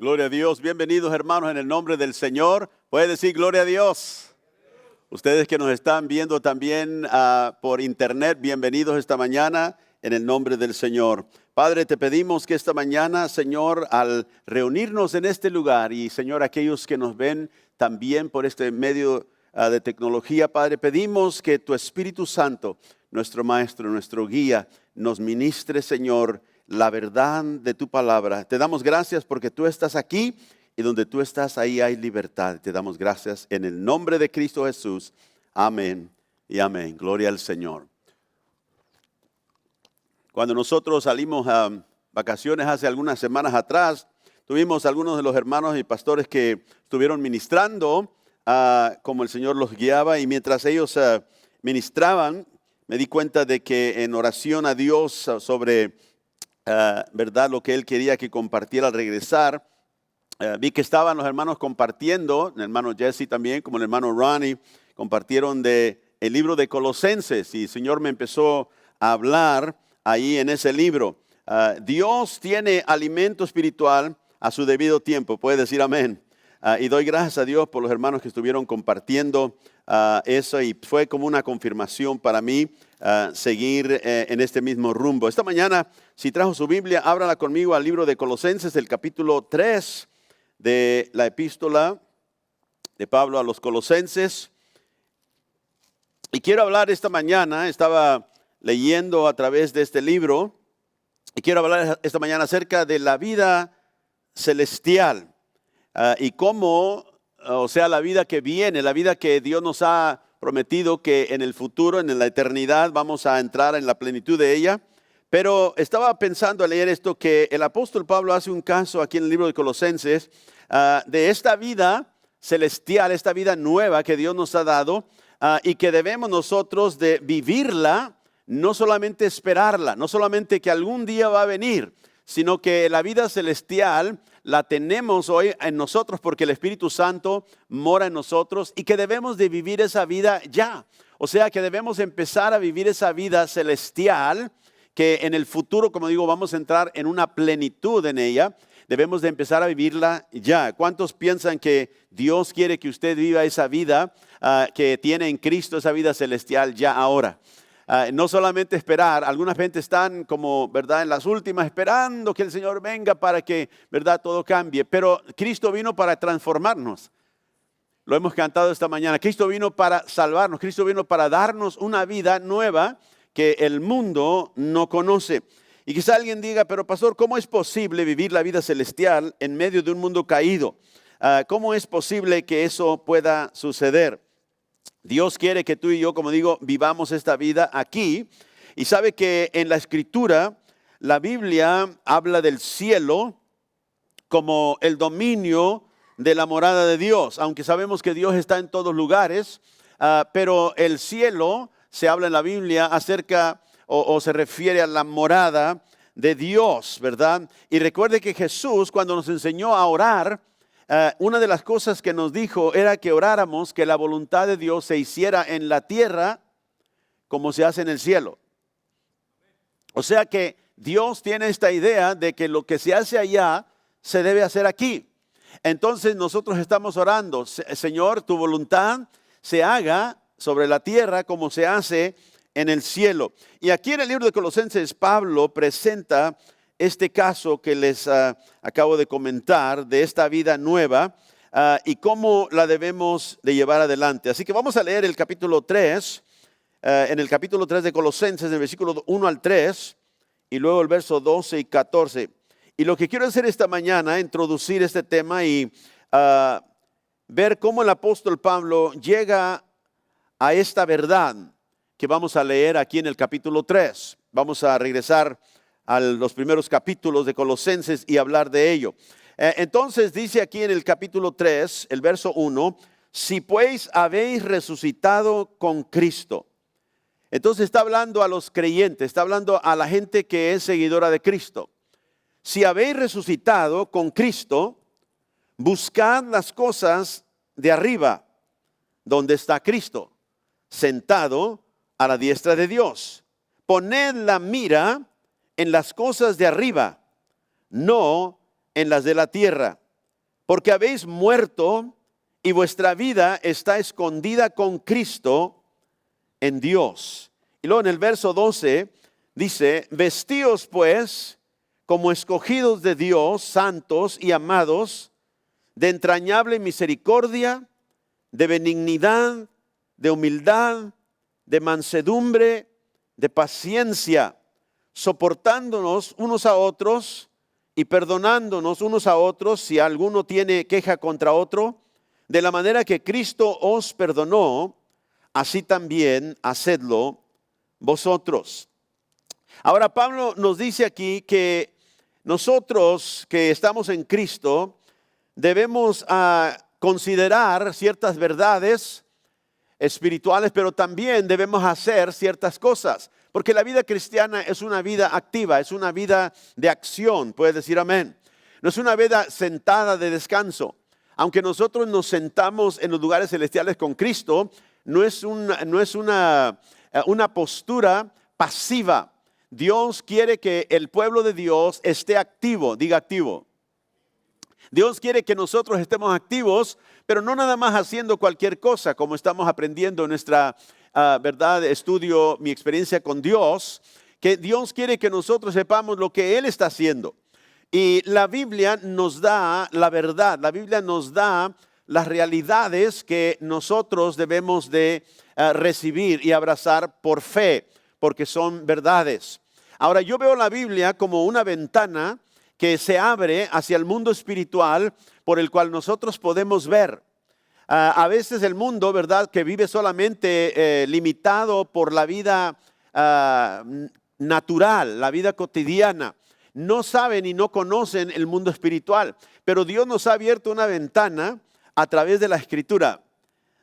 Gloria a Dios. Bienvenidos, hermanos, en el nombre del Señor. Puede decir gloria a Dios. Ustedes que nos están viendo también por internet, bienvenidos esta mañana en el nombre del Señor. Padre, te pedimos que esta mañana, Señor, al reunirnos en este lugar y, Señor, aquellos que nos ven también por este medio de tecnología, Padre, pedimos que tu Espíritu Santo, nuestro Maestro, nuestro guía, nos ministre, Señor, la verdad de tu palabra. Te damos gracias porque tú estás aquí y donde tú estás, ahí hay libertad. Te damos gracias en el nombre de Cristo Jesús. Amén y amén. Gloria al Señor. Cuando nosotros salimos a vacaciones hace algunas semanas atrás, tuvimos algunos de los hermanos y pastores que estuvieron ministrando como el Señor los guiaba, y mientras ellos ministraban, me di cuenta de que en oración a Dios sobre verdad lo que Él quería que compartiera al regresar, vi que estaban los hermanos compartiendo, el hermano Jesse también, como el hermano Ronnie, compartieron de el libro de Colosenses, y el Señor me empezó a hablar ahí en ese libro. Dios tiene alimento espiritual a su debido tiempo, puede decir amén. Y doy gracias a Dios por los hermanos que estuvieron compartiendo eso, y fue como una confirmación para mí seguir en este mismo rumbo. Esta mañana, si trajo su Biblia, ábrala conmigo al libro de Colosenses, el capítulo 3 de la epístola de Pablo a los Colosenses. Y quiero hablar esta mañana, estaba leyendo a través de este libro, y quiero hablar esta mañana acerca de la vida celestial. Y cómo, o sea, la vida que viene, la vida que Dios nos ha prometido que en el futuro, en la eternidad, vamos a entrar en la plenitud de ella. Pero estaba pensando al leer esto que el apóstol Pablo hace un caso aquí en el libro de Colosenses de esta vida celestial, esta vida nueva que Dios nos ha dado y que debemos nosotros de vivirla, no solamente esperarla, no solamente que algún día va a venir, sino que la vida celestial la tenemos hoy en nosotros porque el Espíritu Santo mora en nosotros, y que debemos de vivir esa vida ya. O sea, que debemos empezar a vivir esa vida celestial, que en el futuro, como digo, vamos a entrar en una plenitud en ella. Debemos de empezar a vivirla ya. ¿Cuántos piensan que Dios quiere que usted viva esa vida que tiene en Cristo, esa vida celestial ya ahora? No solamente esperar, algunas gente están como, ¿verdad?, en las últimas, esperando que el Señor venga para que, ¿verdad?, todo cambie. Pero Cristo vino para transformarnos. Lo hemos cantado esta mañana. Cristo vino para salvarnos. Cristo vino para darnos una vida nueva que el mundo no conoce. Y quizá alguien diga, pero pastor, ¿cómo es posible vivir la vida celestial en medio de un mundo caído? ¿Cómo es posible que eso pueda suceder? Dios quiere que tú y yo, como digo, vivamos esta vida aquí. Y sabe que en la Escritura, la Biblia habla del cielo como el dominio de la morada de Dios. Aunque sabemos que Dios está en todos lugares, pero el cielo se habla en la Biblia acerca o se refiere a la morada de Dios, ¿verdad? Y recuerde que Jesús, cuando nos enseñó a orar, una de las cosas que nos dijo era que oráramos que la voluntad de Dios se hiciera en la tierra como se hace en el cielo. O sea que Dios tiene esta idea de que lo que se hace allá se debe hacer aquí. Entonces nosotros estamos orando, Señor, tu voluntad se haga sobre la tierra como se hace en el cielo. Y aquí en el libro de Colosenses, Pablo presenta este caso que les acabo de comentar de esta vida nueva y cómo la debemos de llevar adelante. Así que vamos a leer el capítulo 3, en el capítulo 3 de Colosenses, del versículo 1 al 3, y luego el verso 12 y 14. Y lo que quiero hacer esta mañana es introducir este tema y ver cómo el apóstol Pablo llega a esta verdad que vamos a leer aquí en el capítulo 3. Vamos a regresar a los primeros capítulos de Colosenses y hablar de ello. Entonces dice aquí en el capítulo 3, el verso 1, si pues habéis resucitado con Cristo. Entonces está hablando a los creyentes, está hablando a la gente que es seguidora de Cristo. Si habéis resucitado con Cristo, buscad las cosas de arriba, donde está Cristo, sentado a la diestra de Dios. Poned la mira en las cosas de arriba, no en las de la tierra, porque habéis muerto y vuestra vida está escondida con Cristo en Dios. Y luego en el verso 12 dice, vestíos pues como escogidos de Dios, santos y amados, de entrañable misericordia, de benignidad, de humildad, de mansedumbre, de paciencia, soportándonos unos a otros y perdonándonos unos a otros si alguno tiene queja contra otro, de la manera que Cristo os perdonó, así también hacedlo vosotros. Ahora Pablo nos dice aquí que nosotros que estamos en Cristo debemos considerar ciertas verdades espirituales, pero también debemos hacer ciertas cosas, porque la vida cristiana es una vida activa, es una vida de acción, puedes decir amén. No es una vida sentada de descanso. Aunque nosotros nos sentamos en los lugares celestiales con Cristo, no es una postura pasiva. Dios quiere que el pueblo de Dios esté activo, diga activo. Dios quiere que nosotros estemos activos, pero no nada más haciendo cualquier cosa, como estamos aprendiendo en nuestra estudio, mi experiencia con Dios, que Dios quiere que nosotros sepamos lo que Él está haciendo. Y la Biblia nos da la verdad, la Biblia nos da las realidades que nosotros debemos de recibir y abrazar por fe, porque son verdades. Ahora, yo veo la Biblia como una ventana que se abre hacia el mundo espiritual por el cual nosotros podemos ver. A veces el mundo, ¿verdad?, que vive solamente limitado por la vida natural, la vida cotidiana, no saben y no conocen el mundo espiritual. Pero Dios nos ha abierto una ventana a través de la Escritura,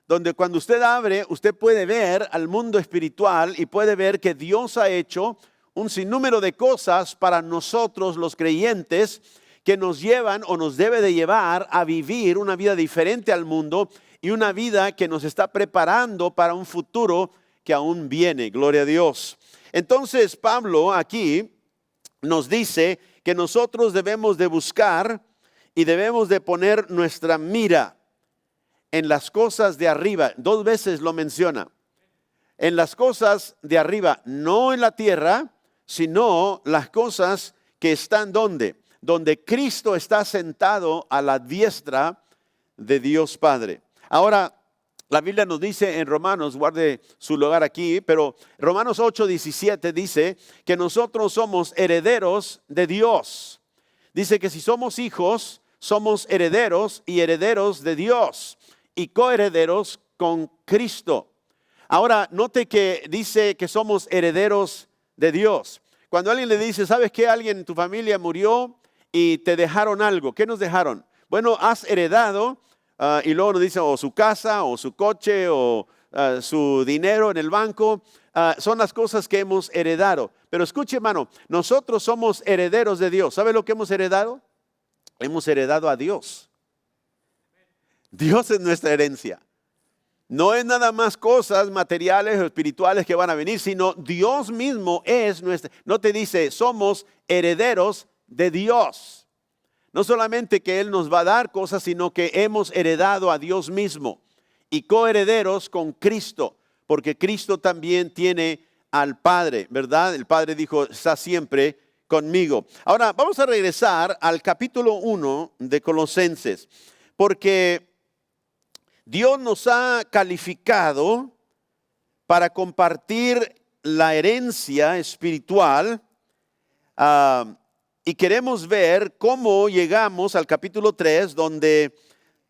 donde cuando usted abre, usted puede ver al mundo espiritual y puede ver que Dios ha hecho un sinnúmero de cosas para nosotros los creyentes que nos llevan o nos debe de llevar a vivir una vida diferente al mundo y una vida que nos está preparando para un futuro que aún viene. Gloria a Dios. Entonces Pablo aquí nos dice que nosotros debemos de buscar y debemos de poner nuestra mira en las cosas de arriba. 2 veces lo menciona. En las cosas de arriba, no en la tierra, sino las cosas que están ¿dónde? Donde Cristo está sentado a la diestra de Dios Padre. Ahora, la Biblia nos dice en Romanos, guarde su lugar aquí, pero Romanos 8:17 dice que nosotros somos herederos de Dios. Dice que si somos hijos, somos herederos y herederos de Dios y coherederos con Cristo. Ahora, note que dice que somos herederos de Dios. Cuando alguien le dice, ¿sabes qué? Alguien en tu familia murió y te dejaron algo. ¿Qué nos dejaron? Bueno, has heredado, y luego nos dice, o su casa, o su coche, o su dinero en el banco. Son las cosas que hemos heredado. Pero escuche, hermano, nosotros somos herederos de Dios. ¿Sabe lo que hemos heredado? Hemos heredado a Dios. Dios es nuestra herencia. No es nada más cosas materiales o espirituales que van a venir, sino Dios mismo es nuestra. No te dice, somos herederos de Dios. No solamente que Él nos va a dar cosas, sino que hemos heredado a Dios mismo y coherederos con Cristo, porque Cristo también tiene al Padre, ¿verdad? El Padre dijo, está siempre conmigo. Ahora, vamos a regresar al capítulo 1 de Colosenses, porque Dios nos ha calificado para compartir la herencia espiritual y queremos ver cómo llegamos al capítulo 3, donde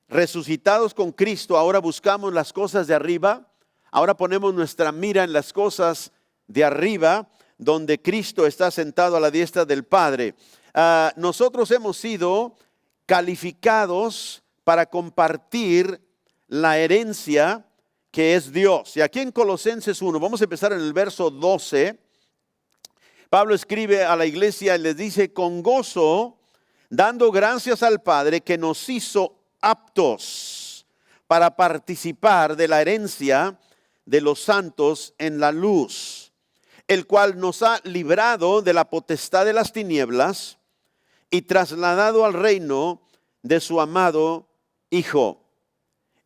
resucitados con Cristo, ahora buscamos las cosas de arriba, ahora ponemos nuestra mira en las cosas de arriba, donde Cristo está sentado a la diestra del Padre. Nosotros hemos sido calificados para compartir la herencia que es Dios. Y aquí en Colosenses 1, vamos a empezar en el verso 12. Pablo escribe a la iglesia y les dice, con gozo, dando gracias al Padre que nos hizo aptos para participar de la herencia de los santos en la luz, el cual nos ha librado de la potestad de las tinieblas y trasladado al reino de su amado Hijo,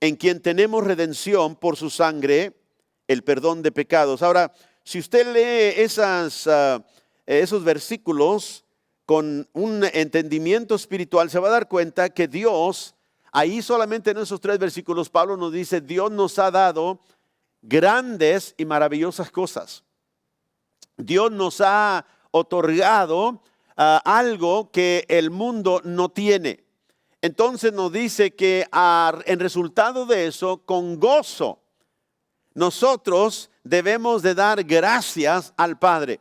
en quien tenemos redención por su sangre, el perdón de pecados. Ahora, si usted lee esos versículos con un entendimiento espiritual, se va a dar cuenta que Dios, ahí solamente en esos 3 versículos, Pablo nos dice, Dios nos ha dado grandes y maravillosas cosas. Dios nos ha otorgado algo que el mundo no tiene. Entonces nos dice que en resultado de eso, con gozo, nosotros debemos de dar gracias al Padre.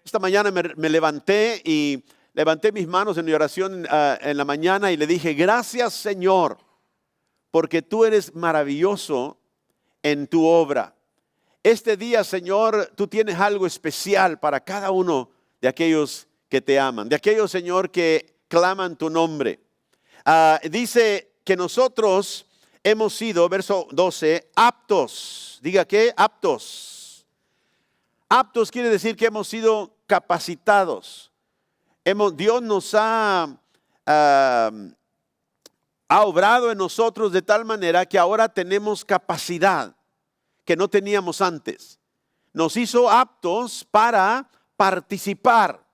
Esta mañana me levanté y levanté mis manos en mi oración en la mañana y le dije, gracias Señor, porque tú eres maravilloso en tu obra. Este día, Señor, tú tienes algo especial para cada uno de aquellos que te aman, de aquellos, Señor, que claman tu nombre. Dice que nosotros hemos sido, verso 12, aptos. Diga ¿qué? Aptos. Aptos quiere decir que hemos sido capacitados. Dios nos ha obrado en nosotros de tal manera que ahora tenemos capacidad que no teníamos antes. Nos hizo aptos para participar.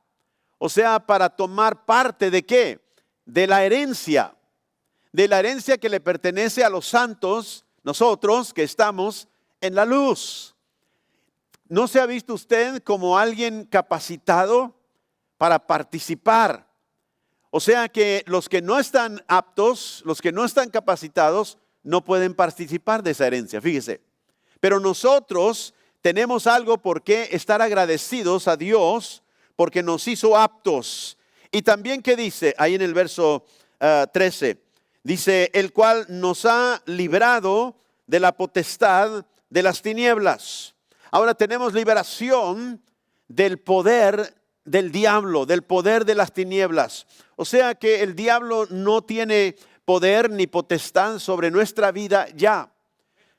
O sea, para tomar parte ¿de qué? De la herencia que le pertenece a los santos, nosotros que estamos en la luz. ¿No se ha visto usted como alguien capacitado para participar? O sea que los que no están aptos, los que no están capacitados, no pueden participar de esa herencia, fíjese. Pero nosotros tenemos algo por qué estar agradecidos a Dios, porque nos hizo aptos. Y también, ¿qué dice? Ahí en el verso 13, dice, el cual nos ha librado de la potestad de las tinieblas. Ahora tenemos liberación del poder del diablo, del poder de las tinieblas. O sea que el diablo no tiene poder ni potestad sobre nuestra vida ya.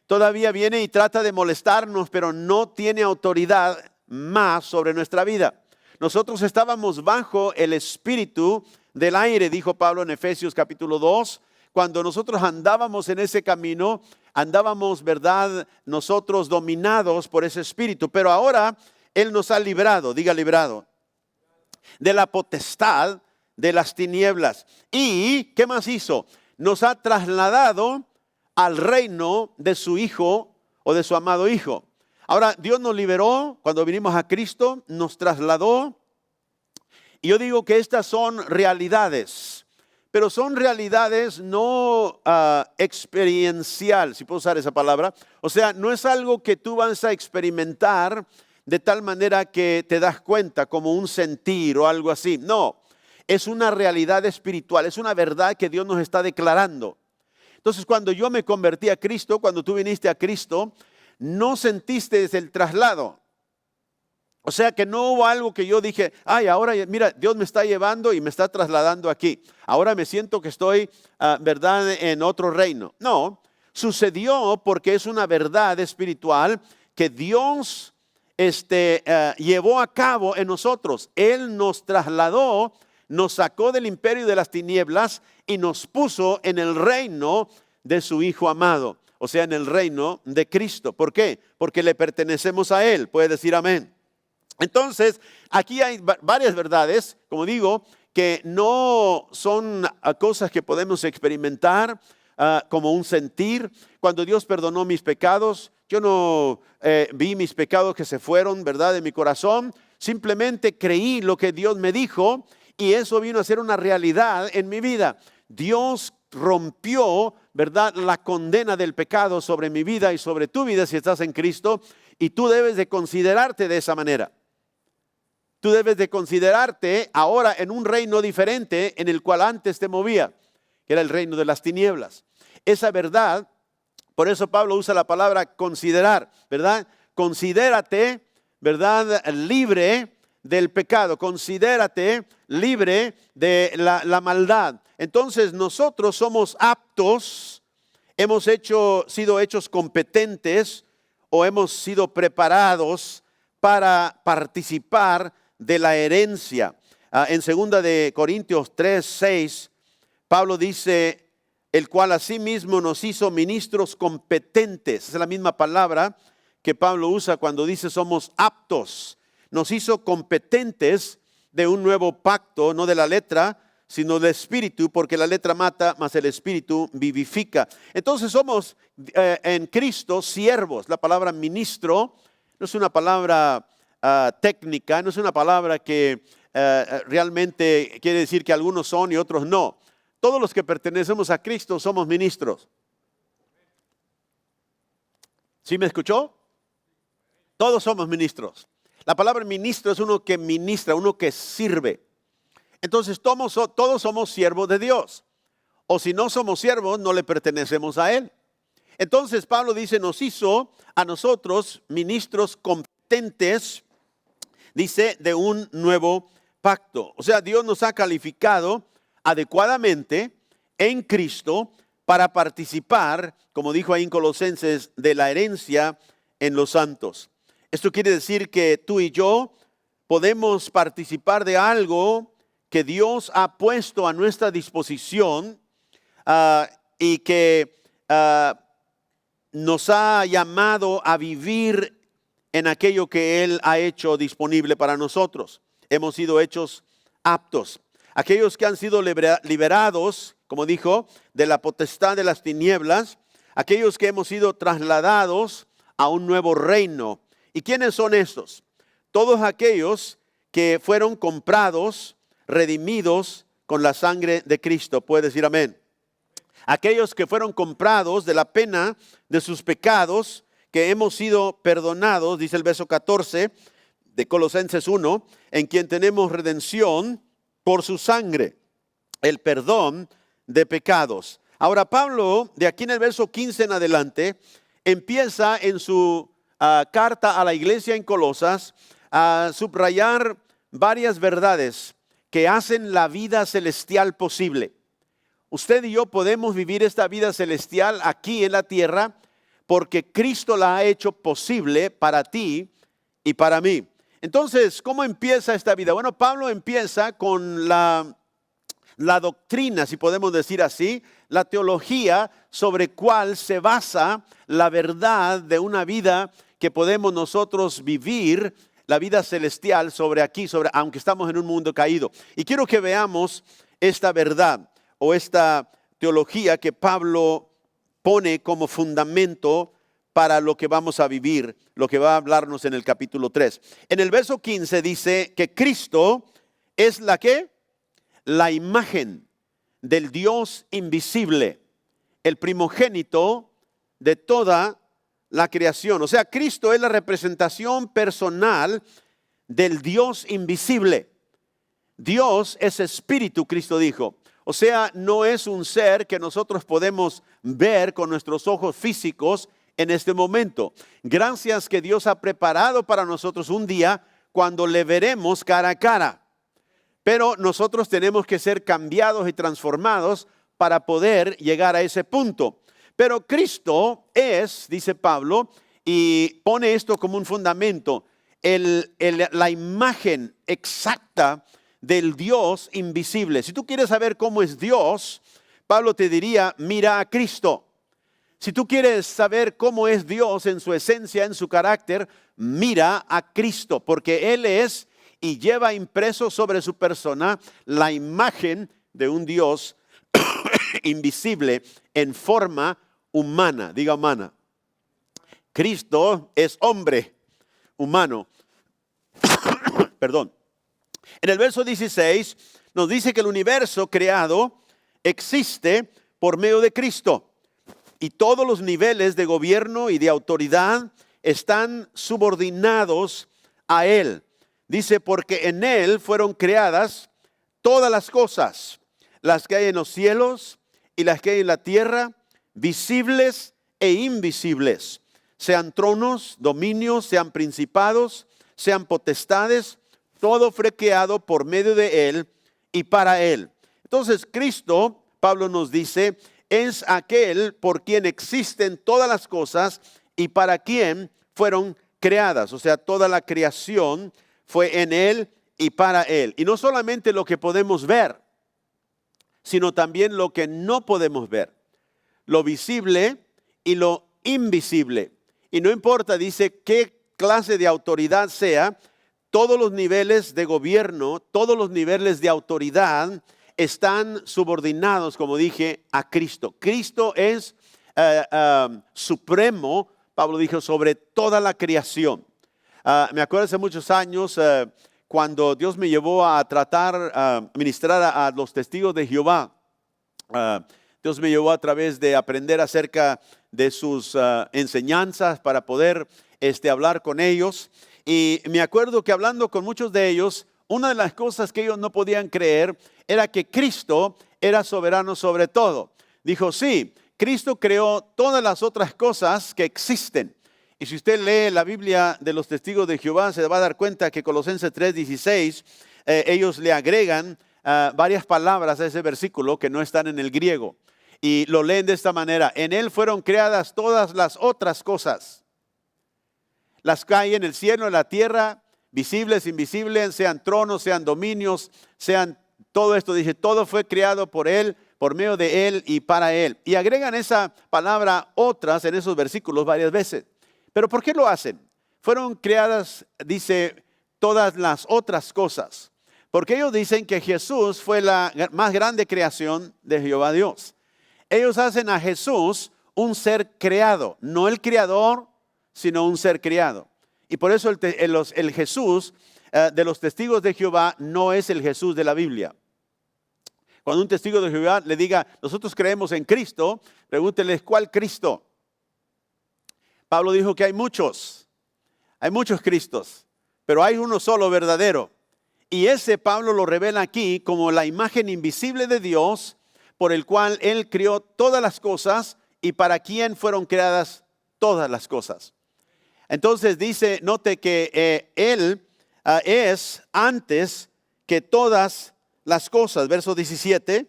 Todavía viene y trata de molestarnos, pero no tiene autoridad más sobre nuestra vida. Nosotros estábamos bajo el espíritu del aire, dijo Pablo en Efesios capítulo 2. Cuando nosotros andábamos en ese camino, andábamos, ¿verdad?, nosotros dominados por ese espíritu. Pero ahora Él nos ha librado, diga librado, de la potestad de las tinieblas. ¿Y qué más hizo? Nos ha trasladado al reino de su Hijo o de su amado Hijo. Ahora, Dios nos liberó cuando vinimos a Cristo, nos trasladó. Y yo digo que estas son realidades, pero son realidades no experiencial, si puedo usar esa palabra. O sea, no es algo que tú vas a experimentar de tal manera que te das cuenta como un sentir o algo así. No, es una realidad espiritual, es una verdad que Dios nos está declarando. Entonces, cuando yo me convertí a Cristo, cuando tú viniste a Cristo, no sentiste el traslado. O sea que no hubo algo que yo dije, ay, ahora mira, Dios me está llevando y me está trasladando aquí. Ahora me siento que estoy, ¿verdad?, en otro reino. No, sucedió porque es una verdad espiritual que Dios llevó a cabo en nosotros. Él nos trasladó, nos sacó del imperio de las tinieblas y nos puso en el reino de su Hijo amado. O sea, en el reino de Cristo. ¿Por qué? Porque le pertenecemos a Él. Puede decir amén. Entonces, aquí hay varias verdades, como digo, que no son cosas que podemos experimentar como un sentir. Cuando Dios perdonó mis pecados, yo no vi mis pecados que se fueron, ¿verdad?, de mi corazón. Simplemente creí lo que Dios me dijo y eso vino a ser una realidad en mi vida. Dios rompió, ¿verdad?, la condena del pecado sobre mi vida y sobre tu vida si estás en Cristo, y tú debes de considerarte de esa manera. Tú debes de considerarte ahora en un reino diferente en el cual antes te movía, que era el reino de las tinieblas. Esa verdad, por eso Pablo usa la palabra considerar, ¿verdad? Considérate, ¿verdad?, libre del pecado. Considérate libre de la maldad. Entonces nosotros somos aptos, hemos sido hechos competentes o hemos sido preparados para participar de la herencia. En 2 de Corintios 3, 6, Pablo dice, el cual asimismo nos hizo ministros competentes. Esa es la misma palabra que Pablo usa cuando dice somos aptos. Nos hizo competentes de un nuevo pacto, no de la letra, sino del espíritu, porque la letra mata, mas el espíritu vivifica. Entonces somos en Cristo siervos. La palabra ministro no es una palabra técnica, no es una palabra que realmente quiere decir que algunos son y otros no. Todos los que pertenecemos a Cristo somos ministros. ¿Sí me escuchó? Todos somos ministros. La palabra ministro es uno que ministra, uno que sirve. Entonces todos somos siervos de Dios. O si no somos siervos, no le pertenecemos a Él. Entonces Pablo dice, nos hizo a nosotros ministros competentes, dice, de un nuevo pacto. O sea, Dios nos ha calificado adecuadamente en Cristo para participar, como dijo ahí en Colosenses, de la herencia en los santos. Esto quiere decir que tú y yo podemos participar de algo que Dios ha puesto a nuestra disposición y que nos ha llamado a vivir en aquello que Él ha hecho disponible para nosotros. Hemos sido hechos aptos. Aquellos que han sido liberados, como dijo, de la potestad de las tinieblas, aquellos que hemos sido trasladados a un nuevo reino. ¿Y quiénes son estos? Todos aquellos que fueron comprados, redimidos con la sangre de Cristo. Puede decir amén. Aquellos que fueron comprados de la pena de sus pecados, que hemos sido perdonados, dice el verso 14 de Colosenses 1, en quien tenemos redención por su sangre, el perdón de pecados. Ahora Pablo, de aquí en el verso 15 en adelante, empieza en su carta a la iglesia en Colosas a subrayar varias verdades que hacen la vida celestial posible. Usted y yo podemos vivir esta vida celestial aquí en la tierra porque Cristo la ha hecho posible para ti y para mí. Entonces, ¿cómo empieza esta vida? Bueno, Pablo empieza con la doctrina, si podemos decir así, la teología sobre cuál se basa la verdad de una vida que podemos nosotros vivir, la vida celestial aunque estamos en un mundo caído. Y quiero que veamos esta verdad o esta teología que Pablo pone como fundamento para lo que vamos a vivir, lo que va a hablarnos en el capítulo 3. En el verso 15 dice que Cristo es la imagen del Dios invisible, el primogénito de toda la creación. O sea, Cristo es la representación personal del Dios invisible. Dios es espíritu, Cristo dijo. O sea, no es un ser que nosotros podemos ver con nuestros ojos físicos en este momento. Gracias que Dios ha preparado para nosotros un día cuando le veremos cara a cara. Pero nosotros tenemos que ser cambiados y transformados para poder llegar a ese punto. Pero Cristo es, dice Pablo, y pone esto como un fundamento, la imagen exacta del Dios invisible. Si tú quieres saber cómo es Dios, Pablo te diría, mira a Cristo. Si tú quieres saber cómo es Dios en su esencia, en su carácter, mira a Cristo, porque Él es y lleva impreso sobre su persona la imagen de un Dios invisible en forma humana, diga humana. Cristo es hombre humano. Perdón. En el verso 16 nos dice que el universo creado existe por medio de Cristo. Y todos los niveles de gobierno y de autoridad están subordinados a Él. Dice, porque en Él fueron creadas todas las cosas, las que hay en los cielos y las que hay en la tierra, visibles e invisibles, sean tronos, dominios, sean principados, sean potestades, todo fue creado por medio de Él y para Él. Entonces Cristo, Pablo nos dice, es aquel por quien existen todas las cosas y para quien fueron creadas. O sea, toda la creación fue en Él y para Él. Y no solamente lo que podemos ver, sino también lo que no podemos ver, lo visible y lo invisible. Y no importa, dice, qué clase de autoridad sea, todos los niveles de gobierno, todos los niveles de autoridad están subordinados, como dije, a Cristo. Cristo es supremo, Pablo dijo, sobre toda la creación. Me acuerdo hace muchos años cuando Dios me llevó a ministrar a los testigos de Jehová. Dios me llevó a través de aprender acerca de sus enseñanzas para poder hablar con ellos. Y me acuerdo que hablando con muchos de ellos, una de las cosas que ellos no podían creer era que Cristo era soberano sobre todo. Dijo, sí, Cristo creó todas las otras cosas que existen. Y si usted lee la Biblia de los testigos de Jehová, se va a dar cuenta que Colosenses 3:16, ellos le agregan varias palabras a ese versículo que no están en el griego. Y lo leen de esta manera: en él fueron creadas todas las otras cosas, las que hay en el cielo, en la tierra, visibles, invisibles, sean tronos, sean dominios, sean todo esto. Dice, todo fue creado por él, por medio de él y para él. Y agregan esa palabra otras en esos versículos varias veces. ¿Pero por qué lo hacen? Fueron creadas, dice, todas las otras cosas. Porque ellos dicen que Jesús fue la más grande creación de Jehová Dios. Ellos hacen a Jesús un ser creado, no el creador, sino un ser creado. Y por eso el Jesús de los testigos de Jehová no es el Jesús de la Biblia. Cuando un testigo de Jehová le diga, nosotros creemos en Cristo, pregúnteles, ¿cuál Cristo? Pablo dijo que hay muchos Cristos, pero hay uno solo verdadero. Y ese Pablo lo revela aquí como la imagen invisible de Dios, por el cual Él creó todas las cosas y para quien fueron creadas todas las cosas. Entonces dice, note que Él es antes que todas las cosas. Verso 17,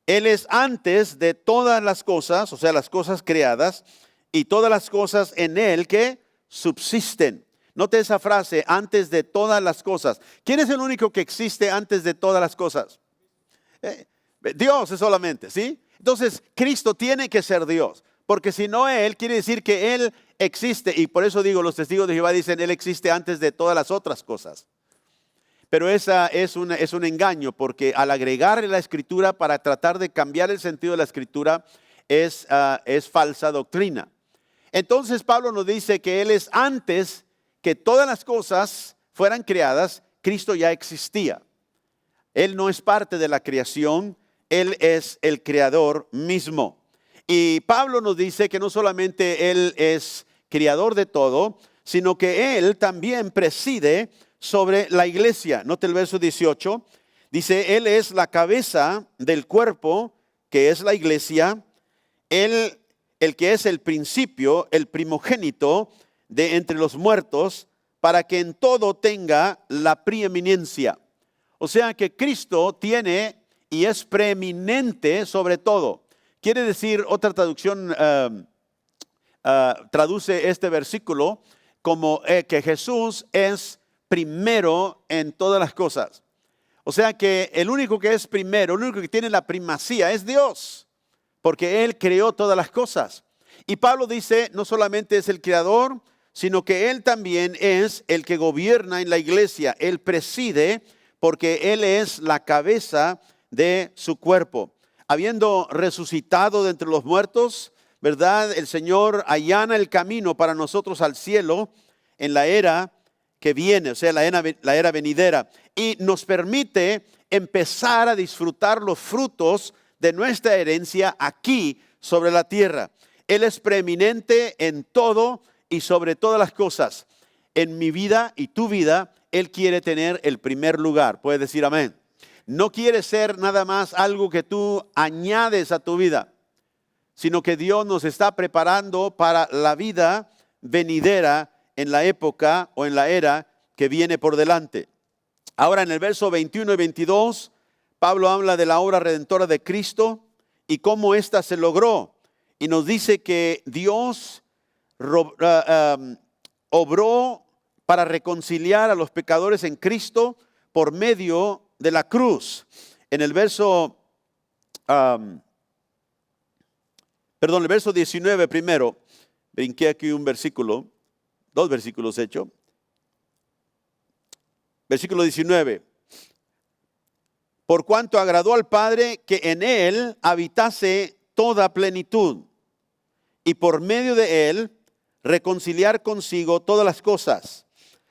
Él es antes de todas las cosas, o sea, las cosas creadas, y todas las cosas en Él que subsisten. Note esa frase, antes de todas las cosas. ¿Quién es el único que existe antes de todas las cosas? Dios es solamente, ¿sí? Entonces, Cristo tiene que ser Dios, porque si no Él, quiere decir que Él existe. Y por eso digo, los testigos de Jehová dicen, Él existe antes de todas las otras cosas. Pero esa es un engaño, porque al agregarle la Escritura para tratar de cambiar el sentido de la Escritura, es falsa doctrina. Entonces Pablo nos dice que Él es antes que todas las cosas fueran creadas, Cristo ya existía. Él no es parte de la creación, Él es el creador mismo. Y Pablo nos dice que no solamente Él es creador de todo, sino que Él también preside sobre la iglesia. Note el verso 18, dice, Él es la cabeza del cuerpo, que es la iglesia, Él el que es el principio, el primogénito de entre los muertos, para que en todo tenga la preeminencia. O sea que Cristo tiene y es preeminente sobre todo. Quiere decir, otra traducción traduce este versículo como que Jesús es primero en todas las cosas. O sea que el único que es primero, el único que tiene la primacía es Dios, porque Él creó todas las cosas. Y Pablo dice, no solamente es el creador, sino que Él también es el que gobierna en la iglesia. Él preside porque Él es la cabeza de su cuerpo. Habiendo resucitado de entre los muertos, ¿verdad? El Señor allana el camino para nosotros al cielo en la era que viene, o sea, la era venidera. Y nos permite empezar a disfrutar los frutos de nuestra herencia aquí sobre la tierra. Él es preeminente en todo y sobre todas las cosas. En mi vida y tu vida, Él quiere tener el primer lugar. Puedes decir amén. No quiere ser nada más algo que tú añades a tu vida, sino que Dios nos está preparando para la vida venidera en la época o en la era que viene por delante. Ahora en el verso 21 y 22, Pablo habla de la obra redentora de Cristo y cómo ésta se logró. Y nos dice que Dios obró para reconciliar a los pecadores en Cristo por medio de la cruz. En el verso Perdón, el verso 19 primero. Brinqué aquí un versículo, 2 versículos hecho. Versículo 19. Por cuanto agradó al Padre que en él habitase toda plenitud, y por medio de él reconciliar consigo todas las cosas,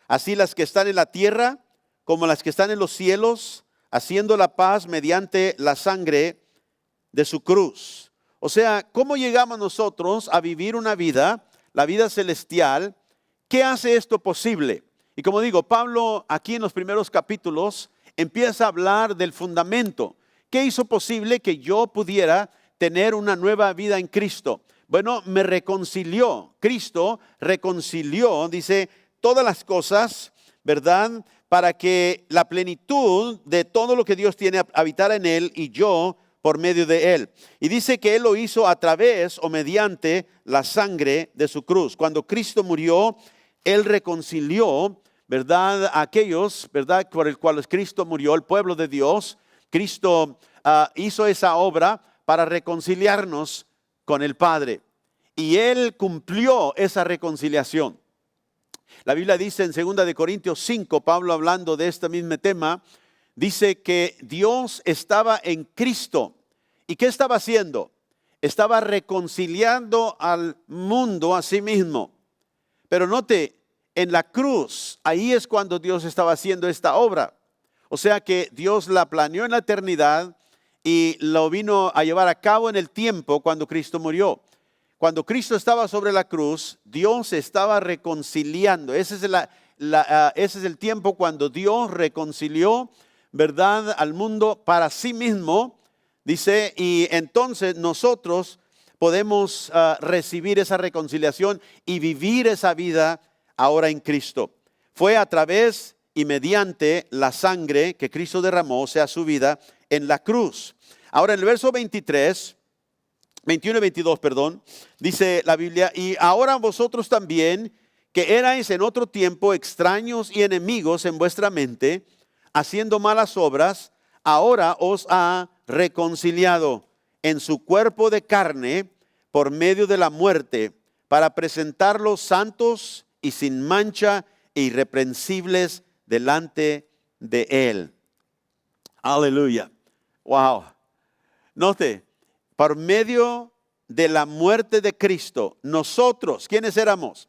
así las que están en la tierra como las que están en los cielos, haciendo la paz mediante la sangre de su cruz. O sea, ¿cómo llegamos nosotros a vivir una vida, la vida celestial? ¿Qué hace esto posible? Y como digo, Pablo aquí en los primeros capítulos empieza a hablar del fundamento. ¿Qué hizo posible que yo pudiera tener una nueva vida en Cristo? Bueno, me reconcilió. Cristo reconcilió, dice, todas las cosas, ¿verdad? Para que la plenitud de todo lo que Dios tiene habitara en él y yo por medio de él. Y dice que él lo hizo a través o mediante la sangre de su cruz. Cuando Cristo murió, él reconcilió, ¿verdad? A aquellos, ¿verdad? Por el cual Cristo murió, el pueblo de Dios. Cristo hizo esa obra para reconciliarnos con el Padre. Y él cumplió esa reconciliación. La Biblia dice en 2 de Corintios 5, Pablo hablando de este mismo tema, dice que Dios estaba en Cristo. ¿Y qué estaba haciendo? Estaba reconciliando al mundo a sí mismo. Pero note, en la cruz, ahí es cuando Dios estaba haciendo esta obra. O sea que Dios la planeó en la eternidad y lo vino a llevar a cabo en el tiempo cuando Cristo murió. Cuando Cristo estaba sobre la cruz, Dios estaba reconciliando. Ese es el tiempo cuando Dios reconcilió, ¿verdad?, al mundo para sí mismo, dice, y entonces nosotros podemos recibir esa reconciliación y vivir esa vida ahora en Cristo. Fue a través y mediante la sangre que Cristo derramó, o sea, su vida en la cruz. Ahora en el verso 21 y 22, dice la Biblia, y ahora vosotros también, que erais en otro tiempo extraños y enemigos en vuestra mente, haciendo malas obras, ahora os ha reconciliado en su cuerpo de carne por medio de la muerte, para presentarlos santos y sin mancha e irreprensibles delante de él. Aleluya. Wow. Note, por medio de la muerte de Cristo, nosotros, ¿quiénes éramos?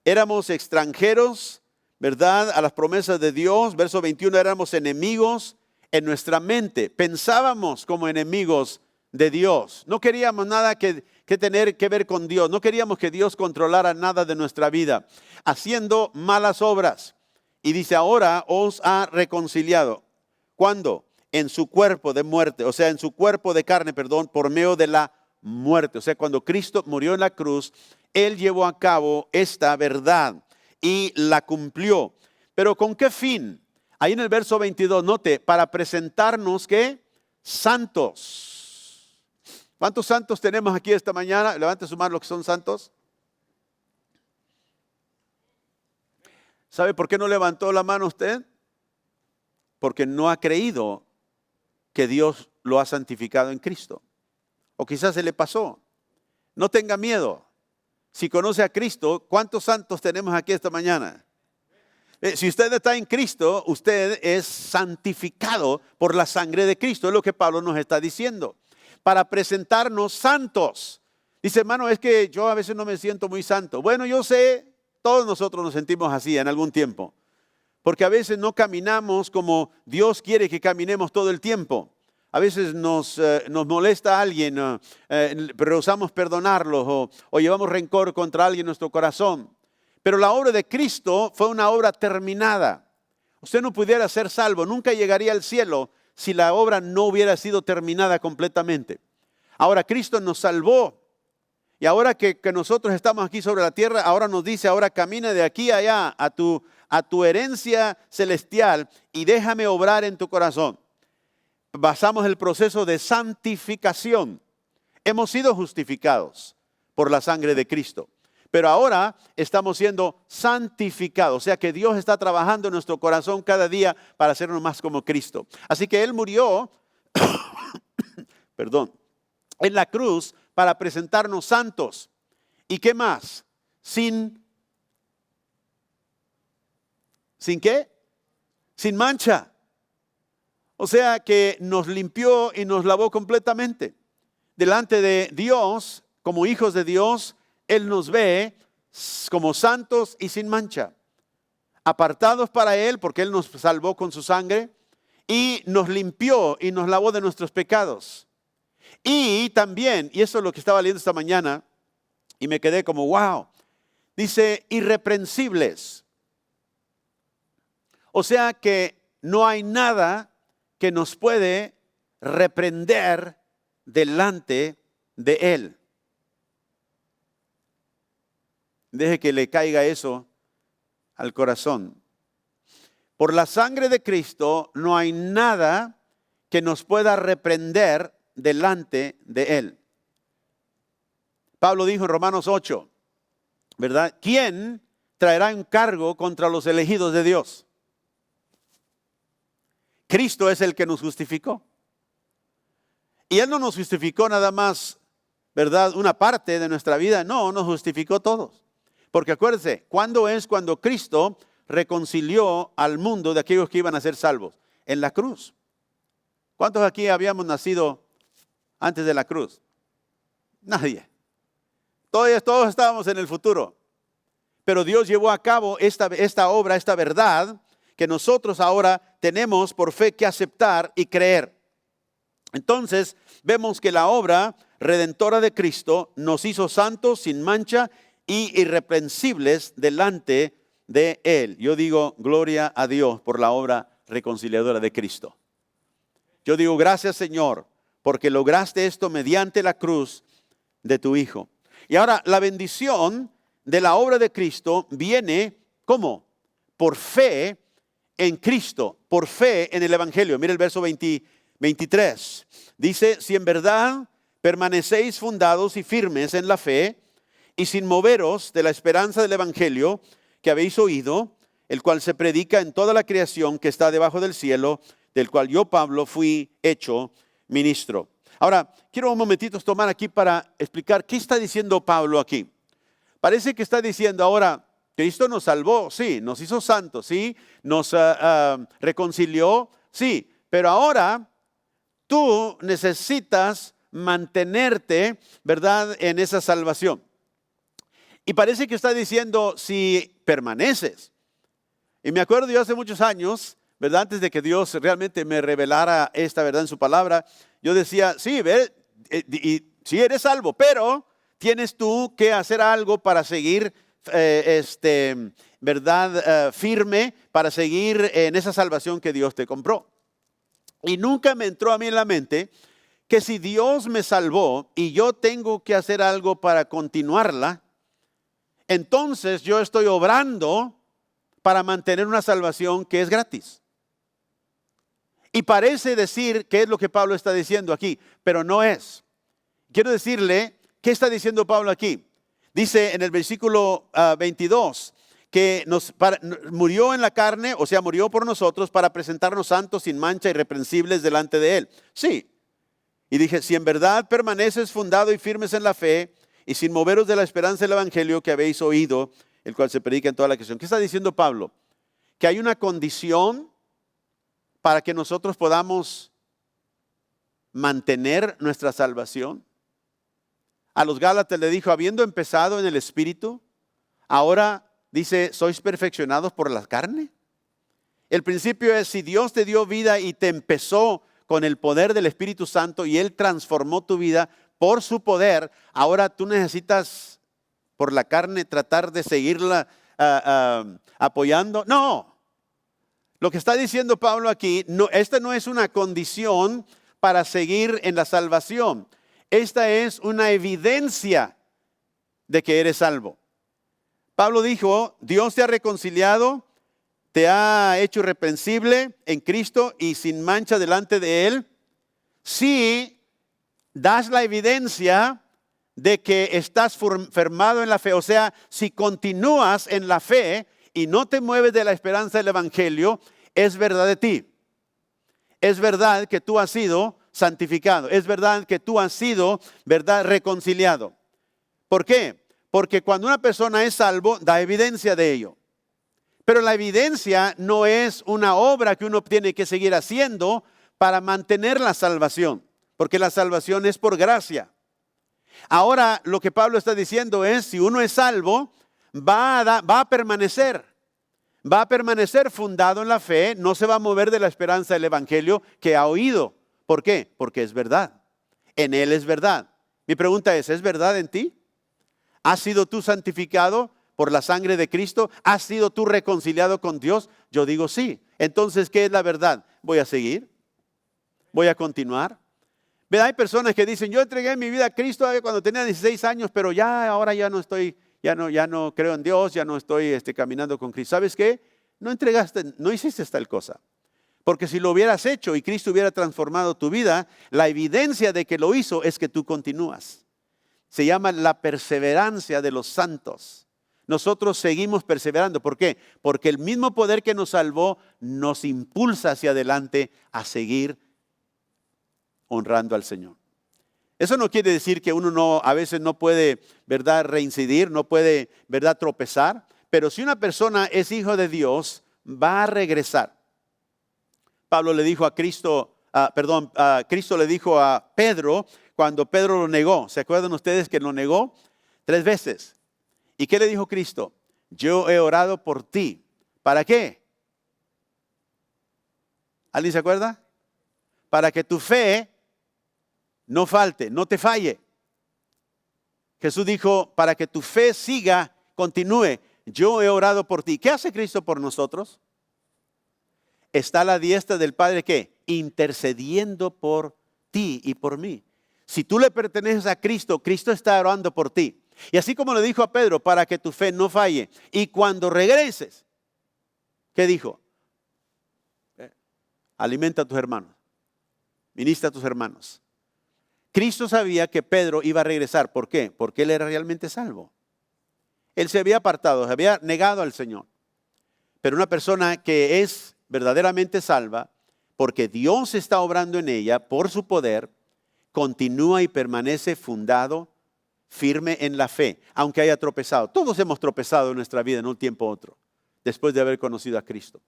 Éramos extranjeros, ¿verdad?, a las promesas de Dios. Verso 21, éramos enemigos en nuestra mente. Pensábamos como enemigos de Dios. No queríamos nada que tener que ver con Dios. No queríamos que Dios controlara nada de nuestra vida, haciendo malas obras. Y dice, ahora os ha reconciliado. ¿Cuándo? En su cuerpo de muerte, o sea, en su cuerpo de carne, por medio de la muerte. O sea, cuando Cristo murió en la cruz, él llevó a cabo esta verdad y la cumplió. Pero ¿con qué fin? Ahí en el verso 22, note, para presentarnos, ¿qué? Santos. ¿Cuántos santos tenemos aquí esta mañana? Levante su mano los que son santos. ¿Sabe por qué no levantó la mano usted? Porque no ha creído que Dios lo ha santificado en Cristo. O quizás se le pasó. No tenga miedo. Si conoce a Cristo, ¿cuántos santos tenemos aquí esta mañana? Si usted está en Cristo, usted es santificado por la sangre de Cristo. Es lo que Pablo nos está diciendo. Para presentarnos santos. Dice, hermano, es que yo a veces no me siento muy santo. Bueno, yo sé, todos nosotros nos sentimos así en algún tiempo. Porque a veces no caminamos como Dios quiere que caminemos todo el tiempo. A veces nos molesta a alguien, rehusamos perdonarlo o llevamos rencor contra alguien en nuestro corazón. Pero la obra de Cristo fue una obra terminada. Usted no pudiera ser salvo, nunca llegaría al cielo si la obra no hubiera sido terminada completamente. Ahora Cristo nos salvó. Y ahora que nosotros estamos aquí sobre la tierra, ahora nos dice, ahora camina de aquí a allá a tu herencia celestial y déjame obrar en tu corazón. Basamos el proceso de santificación. Hemos sido justificados por la sangre de Cristo. Pero ahora estamos siendo santificados. O sea que Dios está trabajando en nuestro corazón cada día para hacernos más como Cristo. Así que Él murió perdón, en la cruz para presentarnos santos. ¿Y qué más? ¿Sin qué? Sin mancha. O sea que nos limpió y nos lavó completamente. Delante de Dios, como hijos de Dios, Él nos ve como santos y sin mancha. Apartados para Él, porque Él nos salvó con su sangre, y nos limpió y nos lavó de nuestros pecados. Y también, y eso es lo que estaba leyendo esta mañana, y me quedé como, wow, dice, irreprensibles. O sea que no hay nada que nos puede reprender delante de Él. Deje que le caiga eso al corazón. Por la sangre de Cristo no hay nada que nos pueda reprender delante de Él. Pablo dijo en Romanos 8, ¿verdad? ¿Quién traerá un cargo contra los elegidos de Dios? Cristo es el que nos justificó. Y Él no nos justificó nada más, ¿verdad? Una parte de nuestra vida. No, nos justificó todos. Porque acuérdense, ¿cuándo es cuando Cristo reconcilió al mundo de aquellos que iban a ser salvos? En la cruz. ¿Cuántos aquí habíamos nacido antes de la cruz? Nadie. Todos estábamos en el futuro. Pero Dios llevó a cabo esta obra, esta verdad, que nosotros ahora tenemos por fe que aceptar y creer. Entonces, vemos que la obra redentora de Cristo nos hizo santos, sin mancha y irreprensibles delante de Él. Yo digo, gloria a Dios por la obra reconciliadora de Cristo. Yo digo, gracias Señor, porque lograste esto mediante la cruz de tu Hijo. Y ahora, la bendición de la obra de Cristo viene, ¿cómo? Por fe en Cristo, por fe en el Evangelio. Mira el verso 23. Dice, si en verdad permanecéis fundados y firmes en la fe y sin moveros de la esperanza del Evangelio que habéis oído, el cual se predica en toda la creación que está debajo del cielo, del cual yo, Pablo, fui hecho ministro. Ahora, quiero un momentito tomar aquí para explicar qué está diciendo Pablo aquí. Parece que está diciendo ahora, Cristo nos salvó, sí, nos hizo santos, sí, nos reconcilió, sí, pero ahora tú necesitas mantenerte, ¿verdad?, en esa salvación. Y parece que está diciendo, si permaneces. Y me acuerdo yo hace muchos años, ¿verdad?, antes de que Dios realmente me revelara esta verdad en su palabra, yo decía, sí, sí eres salvo, pero tienes tú que hacer algo para seguir ¿verdad? Firme, para seguir en esa salvación que Dios te compró. Y nunca me entró a mí en la mente que si Dios me salvó y yo tengo que hacer algo para continuarla, entonces yo estoy obrando para mantener una salvación que es gratis. Y parece decir que es lo que Pablo está diciendo aquí, pero no es. Quiero decirle, ¿qué está diciendo Pablo aquí? Dice en el versículo 22 que murió en la carne, o sea, murió por nosotros para presentarnos santos, sin mancha, irreprensibles delante de Él. Sí. Y dije, si en verdad permaneces fundado y firmes en la fe y sin moveros de la esperanza del Evangelio que habéis oído, el cual se predica en toda la creación. ¿Qué está diciendo Pablo? Que hay una condición para que nosotros podamos mantener nuestra salvación. A los Gálatas le dijo, habiendo empezado en el Espíritu, ahora dice, ¿sois perfeccionados por la carne? El principio es, si Dios te dio vida y te empezó con el poder del Espíritu Santo y Él transformó tu vida por su poder, ahora tú necesitas por la carne tratar de seguirla apoyando. No, lo que está diciendo Pablo aquí, no, esta no es una condición para seguir en la salvación. Esta es una evidencia de que eres salvo. Pablo dijo, Dios te ha reconciliado, te ha hecho irreprensible en Cristo y sin mancha delante de Él. Si das la evidencia de que estás firmado en la fe, o sea, si continúas en la fe y no te mueves de la esperanza del Evangelio, es verdad de ti. Es verdad que tú has sido santificado. Es verdad que tú has sido, ¿verdad?, reconciliado. ¿Por qué? Porque cuando una persona es salvo, da evidencia de ello. Pero la evidencia no es una obra que uno tiene que seguir haciendo para mantener la salvación, porque la salvación es por gracia. Ahora lo que Pablo está diciendo es, si uno es salvo, va a permanecer fundado en la fe, no se va a mover de la esperanza del evangelio que ha oído. ¿Por qué? Porque es verdad. En él es verdad. Mi pregunta ¿es verdad en ti? ¿Has sido tú santificado por la sangre de Cristo? ¿Has sido tú reconciliado con Dios? Yo digo sí. Entonces, ¿qué es la verdad? Voy a seguir. Voy a continuar. ¿Ve? Hay personas que dicen, yo entregué mi vida a Cristo cuando tenía 16 años, pero ahora ya no estoy, ya no creo en Dios, ya no estoy caminando con Cristo. ¿Sabes qué? No hiciste tal cosa. Porque si lo hubieras hecho y Cristo hubiera transformado tu vida, la evidencia de que lo hizo es que tú continúas. Se llama la perseverancia de los santos. Nosotros seguimos perseverando. ¿Por qué? Porque el mismo poder que nos salvó nos impulsa hacia adelante a seguir honrando al Señor. Eso no quiere decir que uno a veces no puede, ¿verdad?, reincidir, no puede, ¿verdad?, tropezar. Pero si una persona es hijo de Dios, va a regresar. Pablo le dijo a Cristo, Cristo le dijo a Pedro cuando Pedro lo negó. ¿Se acuerdan ustedes que lo negó 3 veces? ¿Y qué le dijo Cristo? Yo he orado por ti. ¿Para qué? ¿Alguien se acuerda? Para que tu fe no falte, no te falle. Jesús dijo, para que tu fe siga, continúe. Yo he orado por ti. ¿Qué hace Cristo por nosotros? Está a la diestra del Padre, ¿qué? Intercediendo por ti y por mí. Si tú le perteneces a Cristo, Cristo está orando por ti. Y así como le dijo a Pedro, para que tu fe no falle. Y cuando regreses, ¿qué dijo? Alimenta a tus hermanos. Ministra a tus hermanos. Cristo sabía que Pedro iba a regresar. ¿Por qué? Porque él era realmente salvo. Él se había apartado, se había negado al Señor. Pero una persona que es verdaderamente salva, porque Dios está obrando en ella por su poder, continúa y permanece fundado, firme en la fe, aunque haya tropezado. Todos hemos tropezado en nuestra vida en un tiempo u otro, después de haber conocido a Cristo.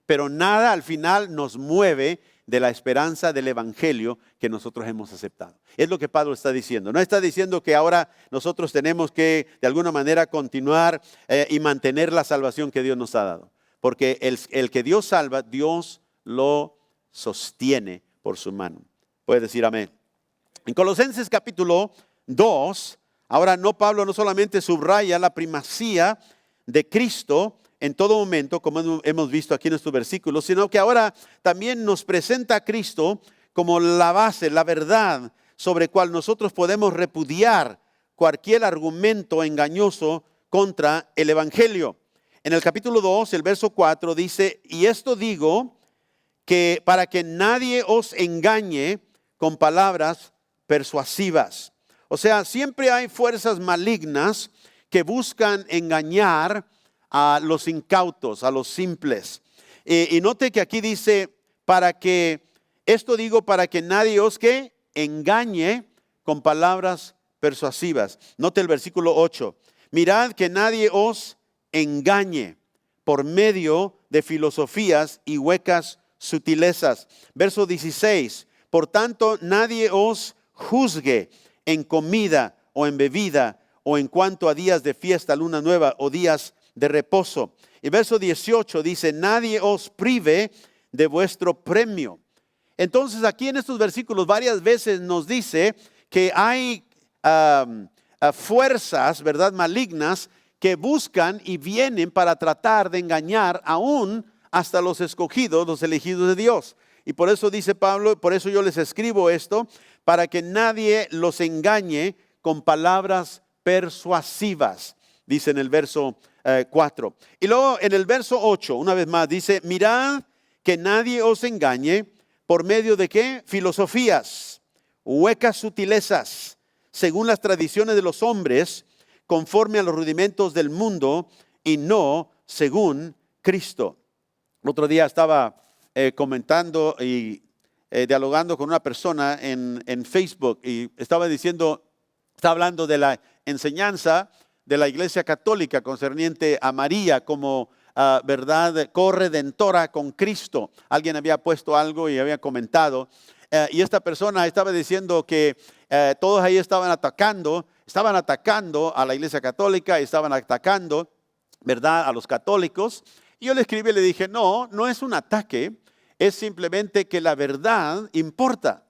Pero nada al final nos mueve de la esperanza del evangelio que nosotros hemos aceptado. Es lo que Pablo está diciendo. No está diciendo que ahora nosotros tenemos que de alguna manera continuar y mantener la salvación que Dios nos ha dado. Porque el que Dios salva, Dios lo sostiene por su mano. Puede decir amén. En Colosenses capítulo 2, ahora Pablo no solamente subraya la primacía de Cristo en todo momento, como hemos visto aquí en estos versículos, sino que ahora también nos presenta a Cristo como la base, la verdad sobre cual nosotros podemos repudiar cualquier argumento engañoso contra el evangelio. En el capítulo 2, el verso 4 dice, y esto digo, que para que nadie os engañe con palabras persuasivas. O sea, siempre hay fuerzas malignas que buscan engañar a los incautos, a los simples. Y note que aquí dice, esto digo para que nadie os engañe con palabras persuasivas. Note el versículo 8. Mirad que nadie os engañe por medio de filosofías y huecas sutilezas. Verso 16. Por tanto, nadie os juzgue en comida o en bebida o en cuanto a días de fiesta, luna nueva o días de reposo. Y verso 18 dice, nadie os prive de vuestro premio. Entonces aquí en estos versículos varias veces nos dice que hay fuerzas, ¿verdad?, malignas que buscan y vienen para tratar de engañar aún hasta los escogidos, los elegidos de Dios. Y por eso dice Pablo, por eso yo les escribo esto, para que nadie los engañe con palabras persuasivas, dice en el verso 4. Y luego en el verso 8, una vez más, dice, mirad que nadie os engañe por medio de ¿qué? Filosofías, huecas sutilezas, según las tradiciones de los hombres, conforme a los rudimentos del mundo y no según Cristo. El otro día estaba comentando y dialogando con una persona en Facebook y estaba hablando de la enseñanza de la Iglesia Católica concerniente a María como verdad corredentora con Cristo. Alguien había puesto algo y había comentado. Y esta persona estaba diciendo que todos ahí estaban atacando a la Iglesia Católica, estaban atacando, ¿verdad?, a los católicos. Y yo le escribí y le dije, no es un ataque, es simplemente que la verdad importa.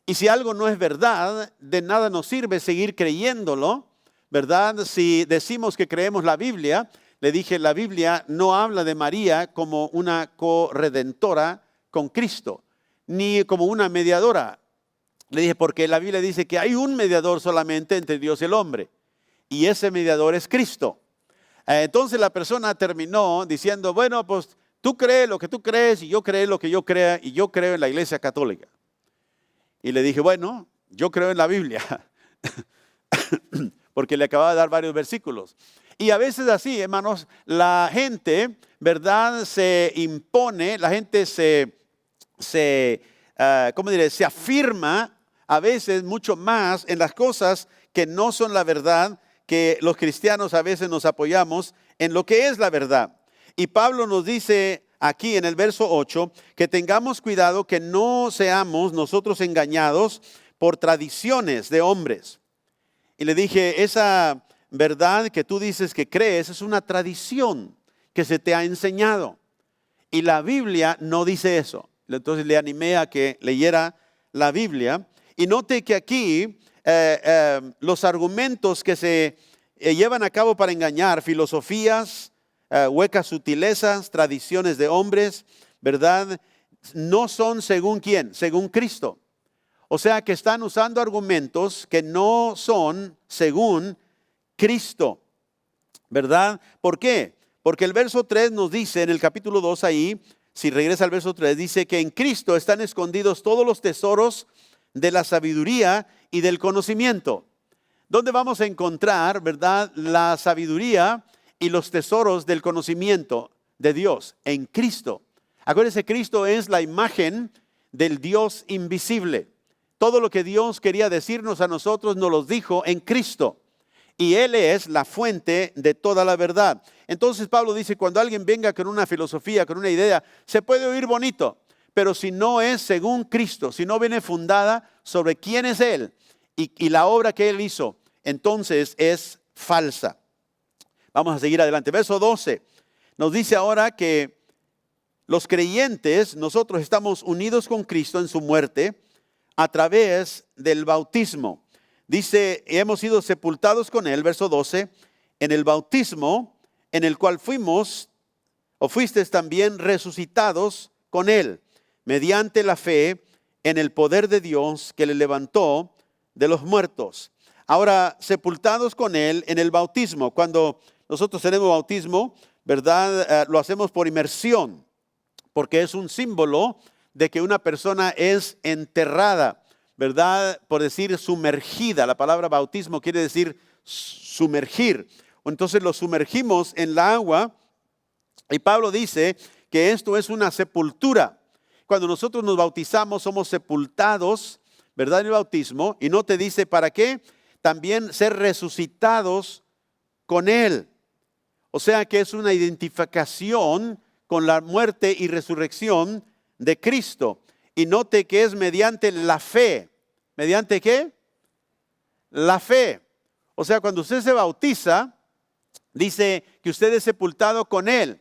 Y si algo no es verdad, de nada nos sirve seguir creyéndolo, ¿verdad? Si decimos que creemos la Biblia, le dije, la Biblia no habla de María como una corredentora con Cristo, ni como una mediadora. Le dije, porque la Biblia dice que hay un mediador solamente entre Dios y el hombre, y ese mediador es Cristo. Entonces la persona terminó diciendo, bueno, pues tú crees lo que tú crees y yo creo lo que yo crea y yo creo en la Iglesia Católica. Y le dije, bueno, yo creo en la Biblia, porque le acababa de dar varios versículos. Y a veces así, hermanos, la gente, ¿verdad?, se impone, la gente se afirma a veces mucho más en las cosas que no son la verdad, que los cristianos a veces nos apoyamos en lo que es la verdad. Y Pablo nos dice aquí en el verso 8 que tengamos cuidado que no seamos nosotros engañados por tradiciones de hombres. Y le dije, esa verdad que tú dices que crees es una tradición que se te ha enseñado. Y la Biblia no dice eso. Entonces le animé a que leyera la Biblia. Y note que aquí los argumentos que se llevan a cabo para engañar, filosofías, huecas sutilezas, tradiciones de hombres, ¿verdad?, no son según ¿quién? Según Cristo. O sea que están usando argumentos que no son según Cristo, ¿verdad? ¿Por qué? Porque el verso 3 nos dice en el capítulo 2 ahí, si regresa al verso 3, dice que en Cristo están escondidos todos los tesoros de la sabiduría y del conocimiento. ¿Dónde vamos a encontrar, verdad, la sabiduría y los tesoros del conocimiento de Dios? En Cristo. Acuérdense, Cristo es la imagen del Dios invisible. Todo lo que Dios quería decirnos a nosotros nos lo dijo en Cristo. Y Él es la fuente de toda la verdad. Entonces Pablo dice, cuando alguien venga con una filosofía, con una idea, se puede oír bonito, pero si no es según Cristo, si no viene fundada sobre quién es Él y la obra que Él hizo, entonces es falsa. Vamos a seguir adelante. Verso 12 nos dice ahora que los creyentes, nosotros estamos unidos con Cristo en su muerte a través del bautismo. Dice, hemos sido sepultados con Él, verso 12, en el bautismo en el cual fuisteis también resucitados con Él, mediante la fe en el poder de Dios que le levantó de los muertos. Ahora, sepultados con Él en el bautismo. Cuando nosotros tenemos bautismo, ¿verdad? Lo hacemos por inmersión, porque es un símbolo de que una persona es enterrada, ¿verdad? Por decir sumergida. La palabra bautismo quiere decir sumergir. Entonces lo sumergimos en la agua y Pablo dice que esto es una sepultura. Cuando nosotros nos bautizamos somos sepultados, ¿verdad?, en el bautismo. Y no te dice para qué, también ser resucitados con Él. O sea que es una identificación con la muerte y resurrección de Cristo. Y note que es mediante la fe. ¿Mediante qué? La fe. O sea, cuando usted se bautiza, dice que usted es sepultado con Él.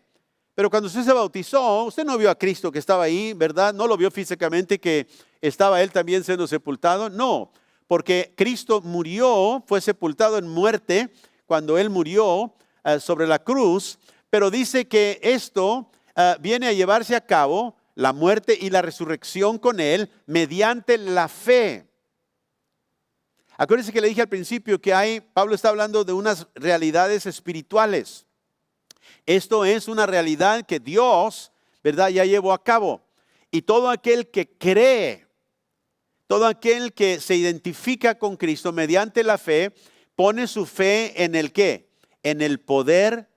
Pero cuando usted se bautizó, usted no vio a Cristo que estaba ahí, ¿verdad? No lo vio físicamente que estaba Él también siendo sepultado. No, porque Cristo murió, fue sepultado en muerte cuando Él murió sobre la cruz. Pero dice que esto viene a llevarse a cabo, la muerte y la resurrección con Él, mediante la fe. Acuérdense que le dije al principio que Pablo está hablando de unas realidades espirituales. Esto es una realidad que Dios, ¿verdad?, ya llevó a cabo. Y todo aquel que cree, todo aquel que se identifica con Cristo mediante la fe, pone su fe en el ¿qué? En el poder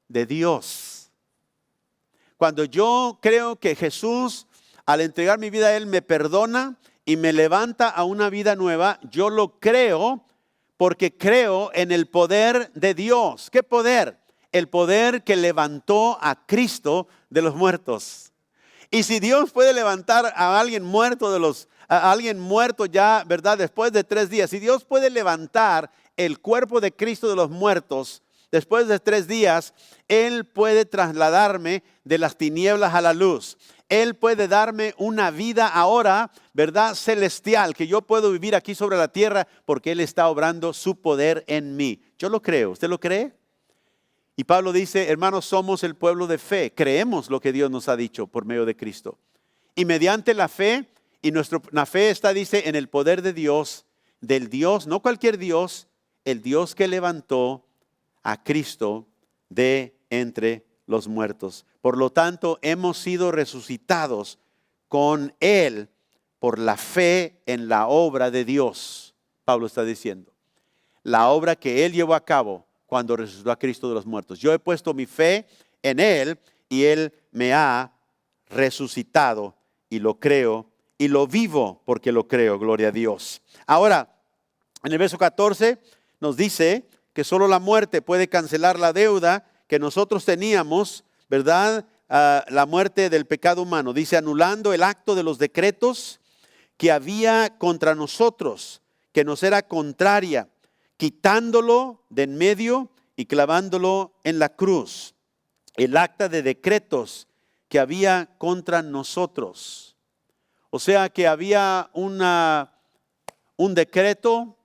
de Dios. Cuando yo creo que Jesús Al entregar mi vida a Él me perdona y me levanta a una vida nueva. Yo lo creo porque creo en el poder de Dios. ¿Qué poder? El poder que levantó a Cristo de los muertos. Y si Dios puede levantar a alguien muerto a alguien muerto ya, ¿verdad? Después de 3 días. Si Dios puede levantar el cuerpo de Cristo de los muertos después de 3 días, Él puede trasladarme de las tinieblas a la luz. Él puede darme una vida ahora, ¿verdad? Celestial, que yo puedo vivir aquí sobre la tierra porque Él está obrando su poder en mí. Yo lo creo. ¿Usted lo cree? Y Pablo dice, hermanos, somos el pueblo de fe. Creemos lo que Dios nos ha dicho por medio de Cristo. Y mediante la fe, y la fe está, dice, en el poder de Dios, del Dios, no cualquier Dios, el Dios que levantó a Cristo de entre los muertos. Por lo tanto, hemos sido resucitados con Él por la fe en la obra de Dios. Pablo está diciendo, la obra que Él llevó a cabo cuando resucitó a Cristo de los muertos. Yo he puesto mi fe en Él y Él me ha resucitado y lo creo y lo vivo porque lo creo, gloria a Dios. Ahora, en el verso 14 nos dice que solo la muerte puede cancelar la deuda que nosotros teníamos, ¿verdad? La muerte del pecado humano. Dice, anulando el acto de los decretos que había contra nosotros, que nos era contraria, quitándolo de en medio y clavándolo en la cruz. El acta de decretos que había contra nosotros. O sea que había un decreto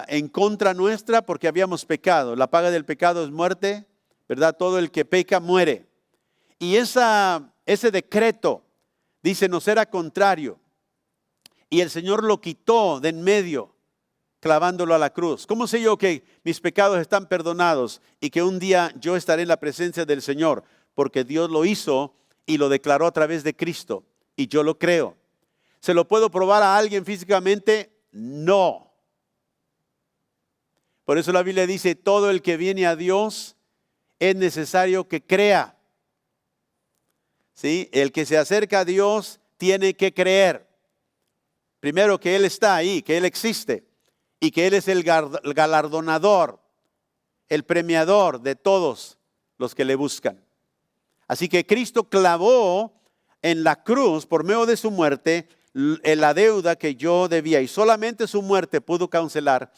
en contra nuestra porque habíamos pecado. La paga del pecado es muerte, ¿verdad? Todo el que peca muere. Y ese decreto, dice, nos era contrario. Y el Señor lo quitó de en medio, clavándolo a la cruz. ¿Cómo sé yo que mis pecados están perdonados y que un día yo estaré en la presencia del Señor? Porque Dios lo hizo y lo declaró a través de Cristo. Y yo lo creo. ¿Se lo puedo probar a alguien físicamente? No. Por eso la Biblia dice, todo el que viene a Dios es necesario que crea. ¿Sí? El que se acerca a Dios tiene que creer. Primero que Él está ahí, que Él existe y que Él es el galardonador, el premiador de todos los que le buscan. Así que Cristo clavó en la cruz por medio de su muerte la deuda que yo debía y solamente su muerte pudo cancelar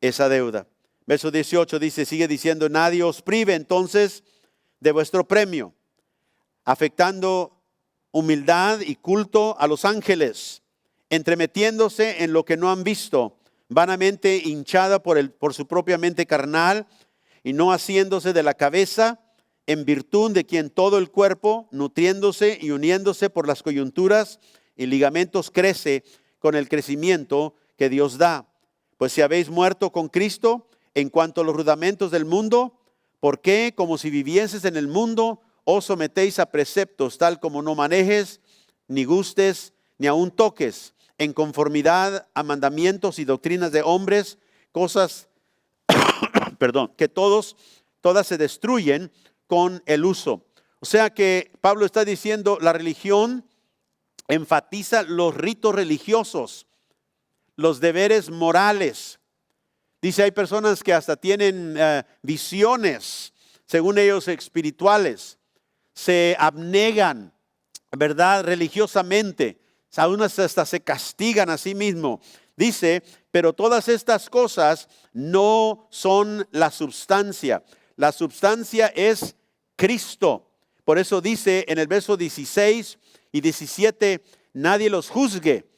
esa deuda. Verso 18 dice, sigue diciendo, nadie os prive entonces de vuestro premio, afectando humildad y culto a los ángeles, entremetiéndose en lo que no han visto, vanamente hinchada por su propia mente carnal y no haciéndose de la cabeza, en virtud de quien todo el cuerpo, nutriéndose y uniéndose por las coyunturas y ligamentos, crece con el crecimiento que Dios da. Pues si habéis muerto con Cristo en cuanto a los rudamentos del mundo, ¿por qué, como si vivieses en el mundo, os sometéis a preceptos tal como no manejes, ni gustes, ni aun toques, en conformidad a mandamientos y doctrinas de hombres, cosas, que todas se destruyen con el uso? O sea que Pablo está diciendo, la religión enfatiza los ritos religiosos, los deberes morales. Dice, hay personas que hasta tienen visiones, según ellos espirituales, se abnegan, ¿verdad? Religiosamente, algunas hasta se castigan a sí mismos. Dice, pero todas estas cosas no son la substancia. La substancia es Cristo. Por eso dice en el verso 16 y 17, nadie los juzgue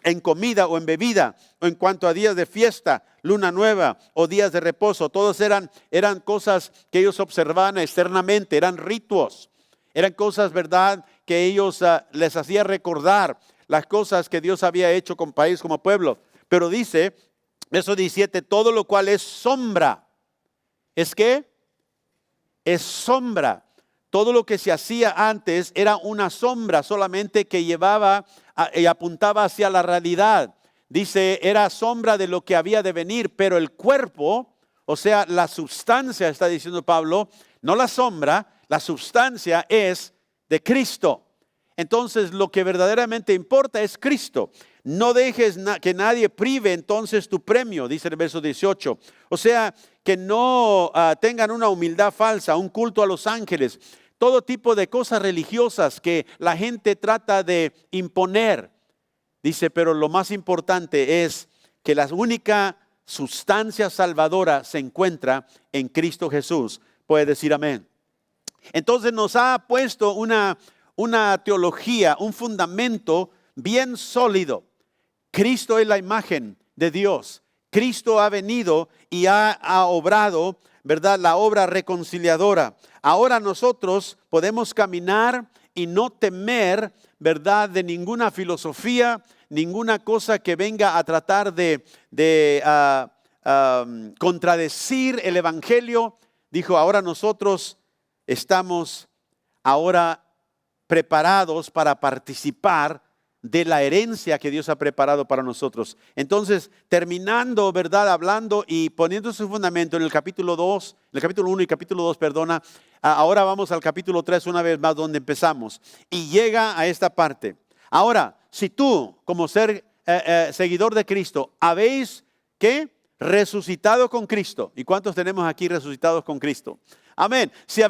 en comida o en bebida, o en cuanto a días de fiesta, luna nueva o días de reposo. Todos eran cosas que ellos observaban externamente, eran ritos, eran cosas, ¿verdad?, que ellos les hacía recordar las cosas que Dios había hecho con país como pueblo. Pero dice, verso 17, todo lo cual es sombra. ¿Es qué? Es sombra. Todo lo que se hacía antes era una sombra solamente que llevaba y apuntaba hacia la realidad. Dice, era sombra de lo que había de venir, pero el cuerpo, o sea, la substancia, está diciendo Pablo, no la sombra, la substancia es de Cristo. entonces lo que verdaderamente importa es Cristo. No dejes que nadie prive entonces tu premio, dice el verso 18. O sea, que no tengan una humildad falsa, un culto a los ángeles, todo tipo de cosas religiosas que la gente trata de imponer. Dice, pero lo más importante es que la única sustancia salvadora se encuentra en Cristo Jesús. Puede decir amén. Entonces nos ha puesto una teología, un fundamento bien sólido. Cristo es la imagen de Dios. Cristo ha venido y ha obrado, ¿verdad?, la obra reconciliadora. Ahora nosotros podemos caminar y no temer, ¿verdad?, de ninguna filosofía, ninguna cosa que venga a tratar de contradecir el evangelio. Dijo, ahora nosotros estamos ahora preparados para participar de la herencia que Dios ha preparado para nosotros. Entonces, terminando, ¿verdad?, hablando y poniendo su fundamento en el capítulo 2, en el capítulo 1 y capítulo 2, perdona, ahora vamos al capítulo 3 una vez más donde empezamos. Y llega a esta parte. Ahora, si tú, como seguidor de Cristo, habéis, ¿qué?, resucitado con Cristo. ¿Y cuántos tenemos aquí resucitados con Cristo? Amén. Si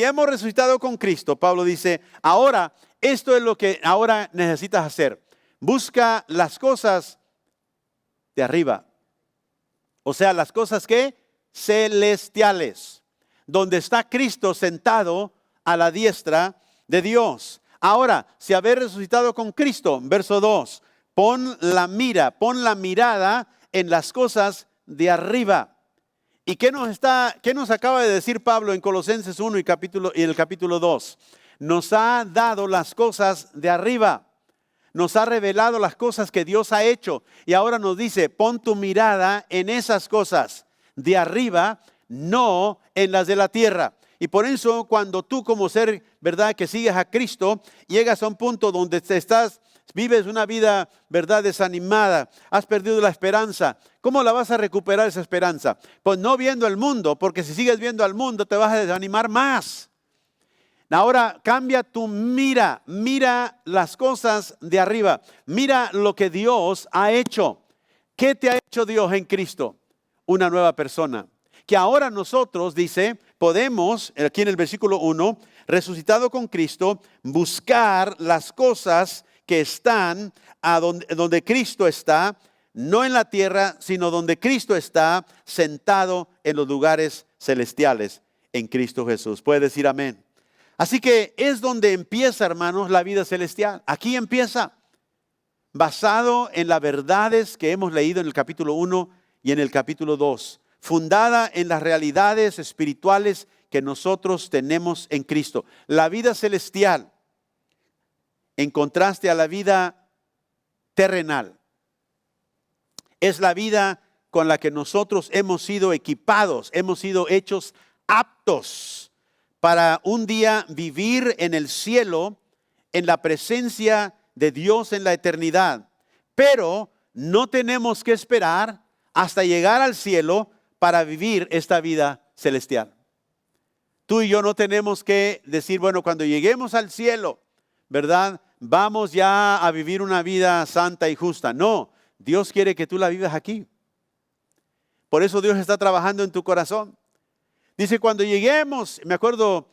hemos resucitado con Cristo, Pablo dice, ahora, esto es lo que ahora necesitas hacer. Busca las cosas de arriba. O sea, las cosas que celestiales, donde está Cristo sentado a la diestra de Dios. Ahora, si habéis resucitado con Cristo, verso 2, pon la mirada en las cosas de arriba. ¿Y qué nos acaba de decir Pablo en Colosenses 1 y en el capítulo 2? Nos ha dado las cosas de arriba. Nos ha revelado las cosas que Dios ha hecho. Y ahora nos dice, pon tu mirada en esas cosas de arriba, no en las de la tierra. Y por eso cuando tú como ser, ¿verdad?, que sigues a Cristo, llegas a un punto donde vives una vida, ¿verdad?, desanimada, has perdido la esperanza. ¿Cómo la vas a recuperar esa esperanza? Pues no viendo el mundo, porque si sigues viendo al mundo te vas a desanimar más. Ahora cambia tu mira las cosas de arriba, mira lo que Dios ha hecho. ¿Qué te ha hecho Dios en Cristo? Una nueva persona. Que ahora nosotros, dice, podemos, aquí en el versículo 1, resucitado con Cristo, buscar las cosas que están donde Cristo está, no en la tierra, sino donde Cristo está sentado en los lugares celestiales en Cristo Jesús. Puede decir amén. Así que es donde empieza, hermanos, la vida celestial. Aquí empieza, basado en las verdades que hemos leído en el capítulo 1 y en el capítulo 2. Fundada en las realidades espirituales que nosotros tenemos en Cristo. La vida celestial, en contraste a la vida terrenal, es la vida con la que nosotros hemos sido equipados, hemos sido hechos aptos para un día vivir en el cielo, en la presencia de Dios en la eternidad. Pero no tenemos que esperar hasta llegar al cielo para vivir esta vida celestial. Tú y yo no tenemos que decir, bueno, cuando lleguemos al cielo, ¿verdad?, vamos ya a vivir una vida santa y justa. No, Dios quiere que tú la vivas aquí. Por eso Dios está trabajando en tu corazón. Dice, cuando lleguemos, me acuerdo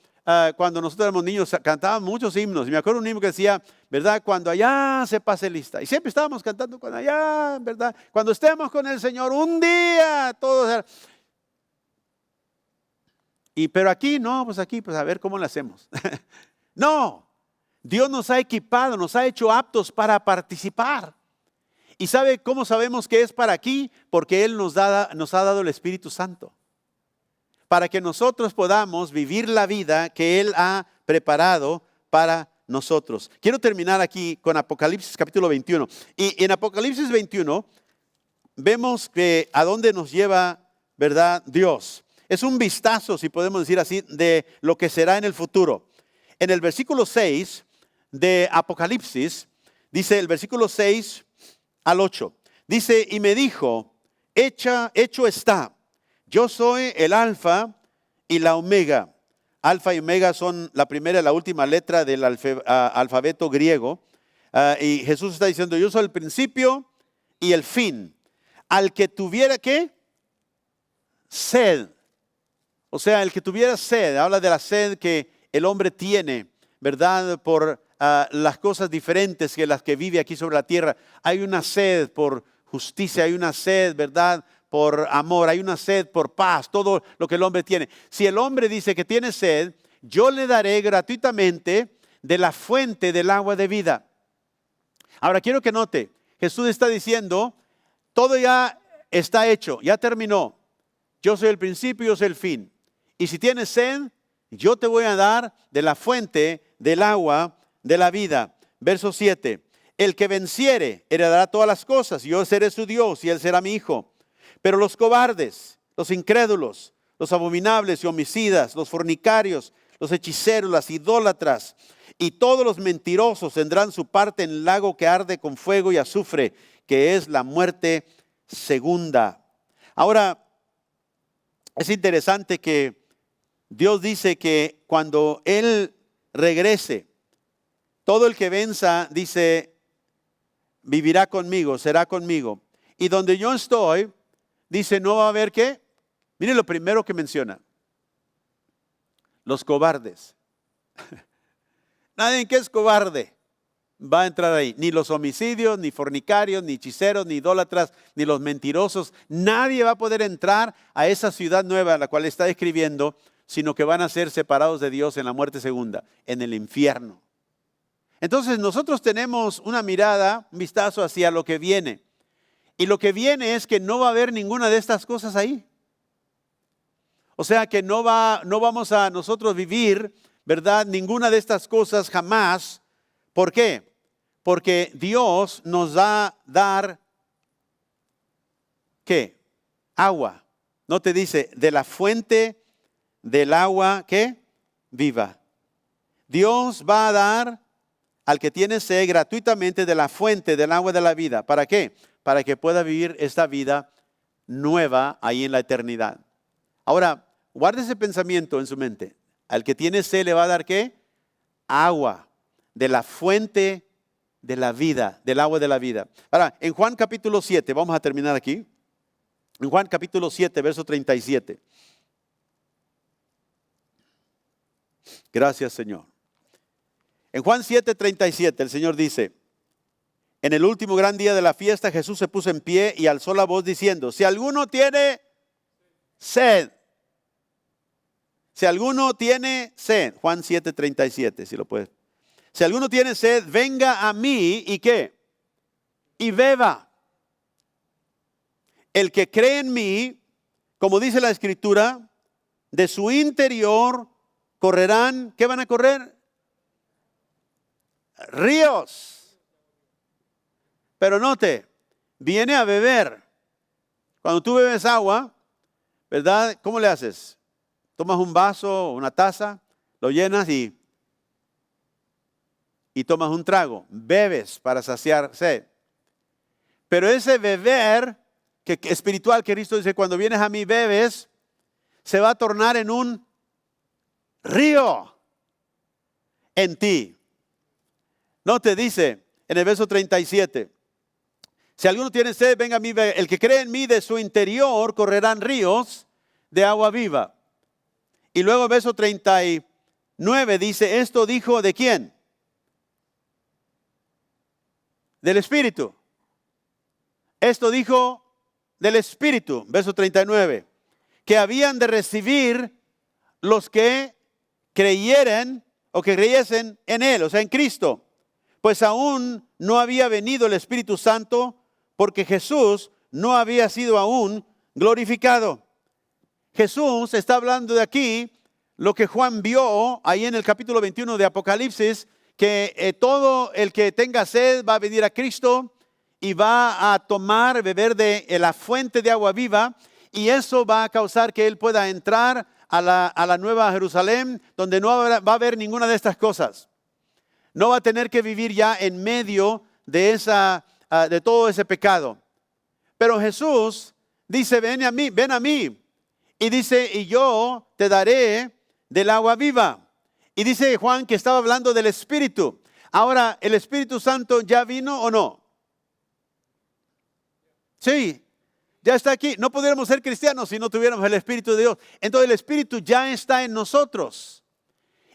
cuando nosotros éramos niños, cantábamos muchos himnos. Y me acuerdo un himno que decía, ¿verdad?, cuando allá se pase lista. Y siempre estábamos cantando cuando allá, ¿verdad? Cuando estemos con el Señor, un día, todos. Pero aquí, no, pues aquí, pues a ver cómo lo hacemos. No, Dios nos ha equipado, nos ha hecho aptos para participar. ¿Y sabe cómo sabemos que es para aquí? Porque Él nos ha dado el Espíritu Santo. Para que nosotros podamos vivir la vida que Él ha preparado para nosotros. Quiero terminar aquí con Apocalipsis capítulo 21. Y en Apocalipsis 21 vemos que a dónde nos lleva, ¿verdad?, Dios. Es un vistazo, si podemos decir así, de lo que será en el futuro. En el versículo 6 de Apocalipsis, dice el versículo 6 al 8. Dice, y me dijo, hecho está. Yo soy el alfa y la omega, Alfa y Omega son la primera y la última letra del alfabeto griego. Y Jesús está diciendo, yo soy el principio y el fin. Al que tuviera, ¿qué? Sed. O sea, el que tuviera sed, habla de la sed que el hombre tiene, ¿verdad? Por las cosas diferentes que las que vive aquí sobre la tierra. Hay una sed por justicia, hay una sed, ¿verdad? Por amor, hay una sed por paz, todo lo que el hombre tiene. Si el hombre dice que tiene sed, yo le daré gratuitamente de la fuente del agua de vida. Ahora quiero que note, Jesús está diciendo, todo ya está hecho, ya terminó. Yo soy el principio, yo soy el fin. Y si tienes sed, yo te voy a dar de la fuente del agua de la vida. Verso 7. El que venciere heredará todas las cosas. Yo seré su Dios y él será mi hijo. Pero los cobardes, los incrédulos, los abominables y homicidas, los fornicarios, los hechiceros, las idólatras y todos los mentirosos tendrán su parte en el lago que arde con fuego y azufre, que es la muerte segunda. Ahora, es interesante que Dios dice que cuando Él regrese, todo el que venza, dice, vivirá conmigo, será conmigo. Y donde yo estoy, dice, no va a haber ¿qué? Mire lo primero que menciona. Los cobardes. Nadie que es cobarde va a entrar ahí. Ni los homicidios, ni fornicarios, ni hechiceros, ni idólatras, ni los mentirosos. Nadie va a poder entrar a esa ciudad nueva a la cual está escribiendo, sino que van a ser separados de Dios en la muerte segunda, en el infierno. Entonces nosotros tenemos una mirada, un vistazo hacia lo que viene. Y lo que viene es que no va a haber ninguna de estas cosas ahí. O sea que no vamos a nosotros vivir, ¿verdad? Ninguna de estas cosas jamás. ¿Por qué? Porque Dios nos va a dar, ¿qué? Agua. No te dice, de la fuente del agua, ¿qué? Viva. Dios va a dar al que tiene sed gratuitamente de la fuente del agua de la vida. ¿Para qué? Para que pueda vivir esta vida nueva ahí en la eternidad. Ahora, guarde ese pensamiento en su mente. Al que tiene sed le va a dar ¿qué? Agua de la fuente de la vida, del agua de la vida. Ahora, en Juan capítulo 7, vamos a terminar aquí. En Juan capítulo 7, verso 37. Gracias, Señor. En Juan 7, 37, el Señor dice, en el último gran día de la fiesta, Jesús se puso en pie y alzó la voz diciendo, si alguno tiene sed, si alguno tiene sed, Juan 7, 37, si lo puedes. Si alguno tiene sed, venga a mí y ¿qué? Y beba. El que cree en mí, como dice la Escritura, de su interior correrán, ¿qué van a correr? Ríos. Pero note, viene a beber. Cuando tú bebes agua, ¿verdad? ¿Cómo le haces? Tomas un vaso, una taza, lo llenas y tomas un trago. Bebes para saciar sed. Pero ese beber que espiritual que Cristo dice, cuando vienes a mí bebes, se va a tornar en un río en ti. No te dice en el verso 37, si alguno tiene sed, venga a mí, el que cree en mí, de su interior correrán ríos de agua viva. Y luego el verso 39 dice, esto dijo ¿de quién? Del Espíritu. Esto dijo del Espíritu, verso 39, que habían de recibir los que creyeren o que creyesen en Él, o sea, en Cristo. Pues aún no había venido el Espíritu Santo porque Jesús no había sido aún glorificado. Jesús está hablando de aquí lo que Juan vio ahí en el capítulo 21 de Apocalipsis, que todo el que tenga sed va a venir a Cristo y va a tomar, beber de la fuente de agua viva, y eso va a causar que él pueda entrar a la nueva Jerusalén, donde no va a haber ninguna de estas cosas. No va a tener que vivir ya en medio de todo ese pecado. Pero Jesús dice, ven a mí. Y dice, y yo te daré del agua viva. Y dice Juan que estaba hablando del Espíritu. Ahora, ¿el Espíritu Santo ya vino o no? Sí, ya está aquí. No pudiéramos ser cristianos si no tuviéramos el Espíritu de Dios. Entonces el Espíritu ya está en nosotros.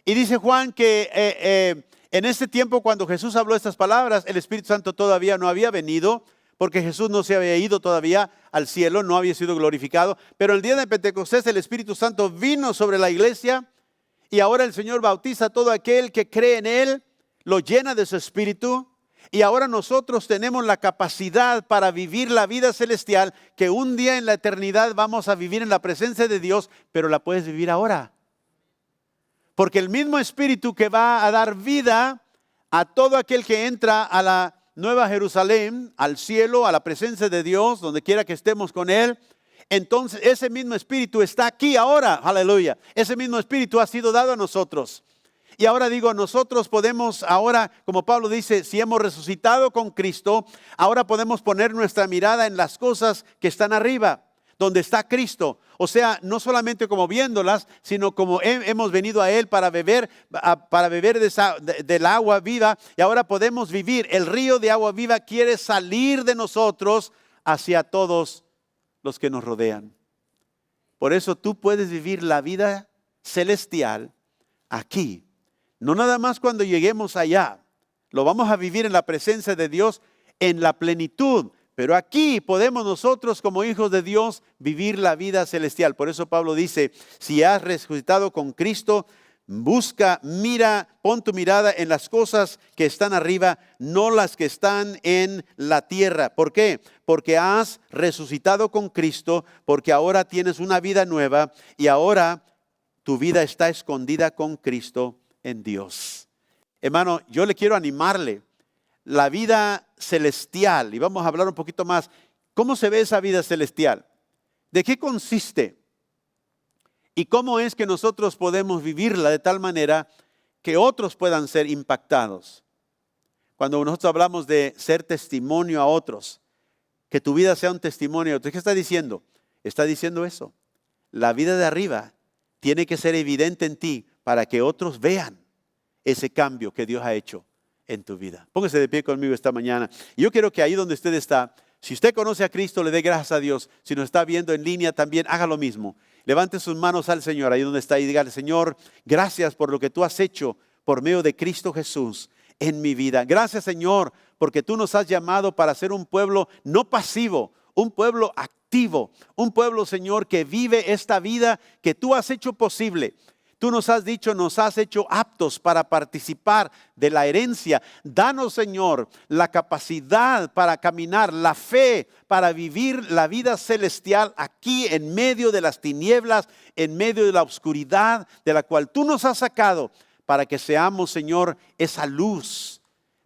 Y dice Juan que en este tiempo cuando Jesús habló estas palabras, el Espíritu Santo todavía no había venido, porque Jesús no se había ido todavía al cielo, no había sido glorificado. Pero el día de Pentecostés el Espíritu Santo vino sobre la iglesia y ahora el Señor bautiza a todo aquel que cree en Él, lo llena de su Espíritu. Y ahora nosotros tenemos la capacidad para vivir la vida celestial que un día en la eternidad vamos a vivir en la presencia de Dios, pero la puedes vivir ahora. Porque el mismo Espíritu que va a dar vida a todo aquel que entra a la Nueva Jerusalén, al cielo, a la presencia de Dios, donde quiera que estemos con Él, entonces ese mismo Espíritu está aquí ahora, aleluya. Ese mismo Espíritu ha sido dado a nosotros. Y ahora digo, nosotros podemos ahora, como Pablo dice, si hemos resucitado con Cristo, ahora podemos poner nuestra mirada en las cosas que están arriba, donde está Cristo. O sea, no solamente como viéndolas, sino como hemos venido a Él para beber del agua viva. Y ahora podemos vivir. El río de agua viva quiere salir de nosotros hacia todos los que nos rodean. Por eso tú puedes vivir la vida celestial aquí. No nada más cuando lleguemos allá. Lo vamos a vivir en la presencia de Dios en la plenitud. Pero aquí podemos nosotros como hijos de Dios vivir la vida celestial. Por eso Pablo dice, si has resucitado con Cristo, pon tu mirada en las cosas que están arriba, no las que están en la tierra. ¿Por qué? Porque has resucitado con Cristo, porque ahora tienes una vida nueva y ahora tu vida está escondida con Cristo en Dios. Hermano, yo le quiero animarle. La vida celestial, y vamos a hablar un poquito más, ¿cómo se ve esa vida celestial? ¿De qué consiste? ¿Y cómo es que nosotros podemos vivirla de tal manera que otros puedan ser impactados? Cuando nosotros hablamos de ser testimonio a otros, que tu vida sea un testimonio a otros, ¿qué está diciendo? Está diciendo eso. La vida de arriba tiene que ser evidente en ti para que otros vean ese cambio que Dios ha hecho en tu vida. Póngase de pie conmigo esta mañana. Y yo quiero que ahí donde usted está, si usted conoce a Cristo, le dé gracias a Dios. Si nos está viendo en línea también, haga lo mismo. Levante sus manos al Señor, ahí donde está, y dígale, Señor, gracias por lo que tú has hecho por medio de Cristo Jesús en mi vida. Gracias, Señor, porque tú nos has llamado para ser un pueblo no pasivo, un pueblo activo, un pueblo, Señor, que vive esta vida que tú has hecho posible. Tú nos has dicho, nos has hecho aptos para participar de la herencia. Danos, Señor, la capacidad para caminar, la fe para vivir la vida celestial aquí en medio de las tinieblas, en medio de la oscuridad de la cual tú nos has sacado, para que seamos, Señor, esa luz.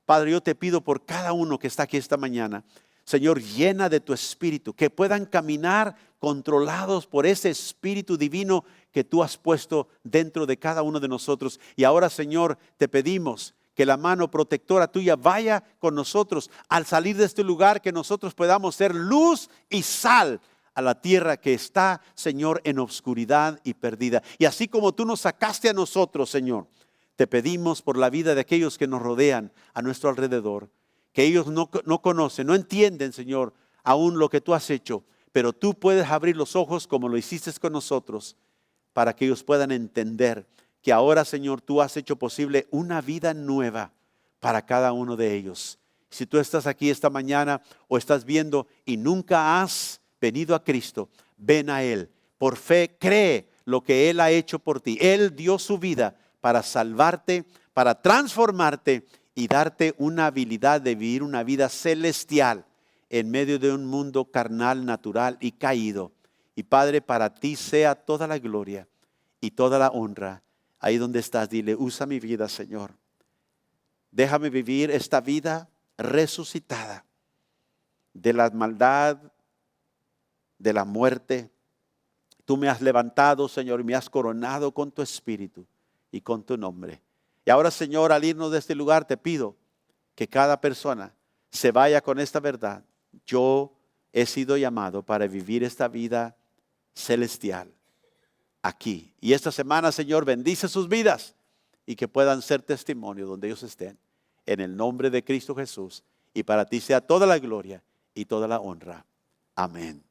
Padre, yo te pido por cada uno que está aquí esta mañana, Señor, llena de tu espíritu, que puedan caminar controlados por ese espíritu divino que tú has puesto dentro de cada uno de nosotros. Y ahora, Señor, te pedimos que la mano protectora tuya vaya con nosotros al salir de este lugar, que nosotros podamos ser luz y sal a la tierra que está, Señor, en obscuridad y perdida. Y así como tú nos sacaste a nosotros, Señor, te pedimos por la vida de aquellos que nos rodean a nuestro alrededor, que ellos no conocen, no entienden, Señor, aún lo que tú has hecho, pero tú puedes abrir los ojos como lo hiciste con nosotros, para que ellos puedan entender que ahora, Señor, tú has hecho posible una vida nueva para cada uno de ellos. Si tú estás aquí esta mañana o estás viendo y nunca has venido a Cristo, ven a Él. Por fe, cree lo que Él ha hecho por ti. Él dio su vida para salvarte, para transformarte y darte una habilidad de vivir una vida celestial en medio de un mundo carnal, natural y caído. Y Padre, para ti sea toda la gloria y toda la honra. Ahí donde estás, dile, usa mi vida, Señor. Déjame vivir esta vida resucitada de la maldad, de la muerte. Tú me has levantado, Señor, y me has coronado con tu espíritu y con tu nombre. Y ahora, Señor, al irnos de este lugar, te pido que cada persona se vaya con esta verdad. Yo he sido llamado para vivir esta vida celestial aquí. Y esta semana, Señor, bendice sus vidas y que puedan ser testimonio donde ellos estén. En el nombre de Cristo Jesús. Y para ti sea toda la gloria y toda la honra. Amén.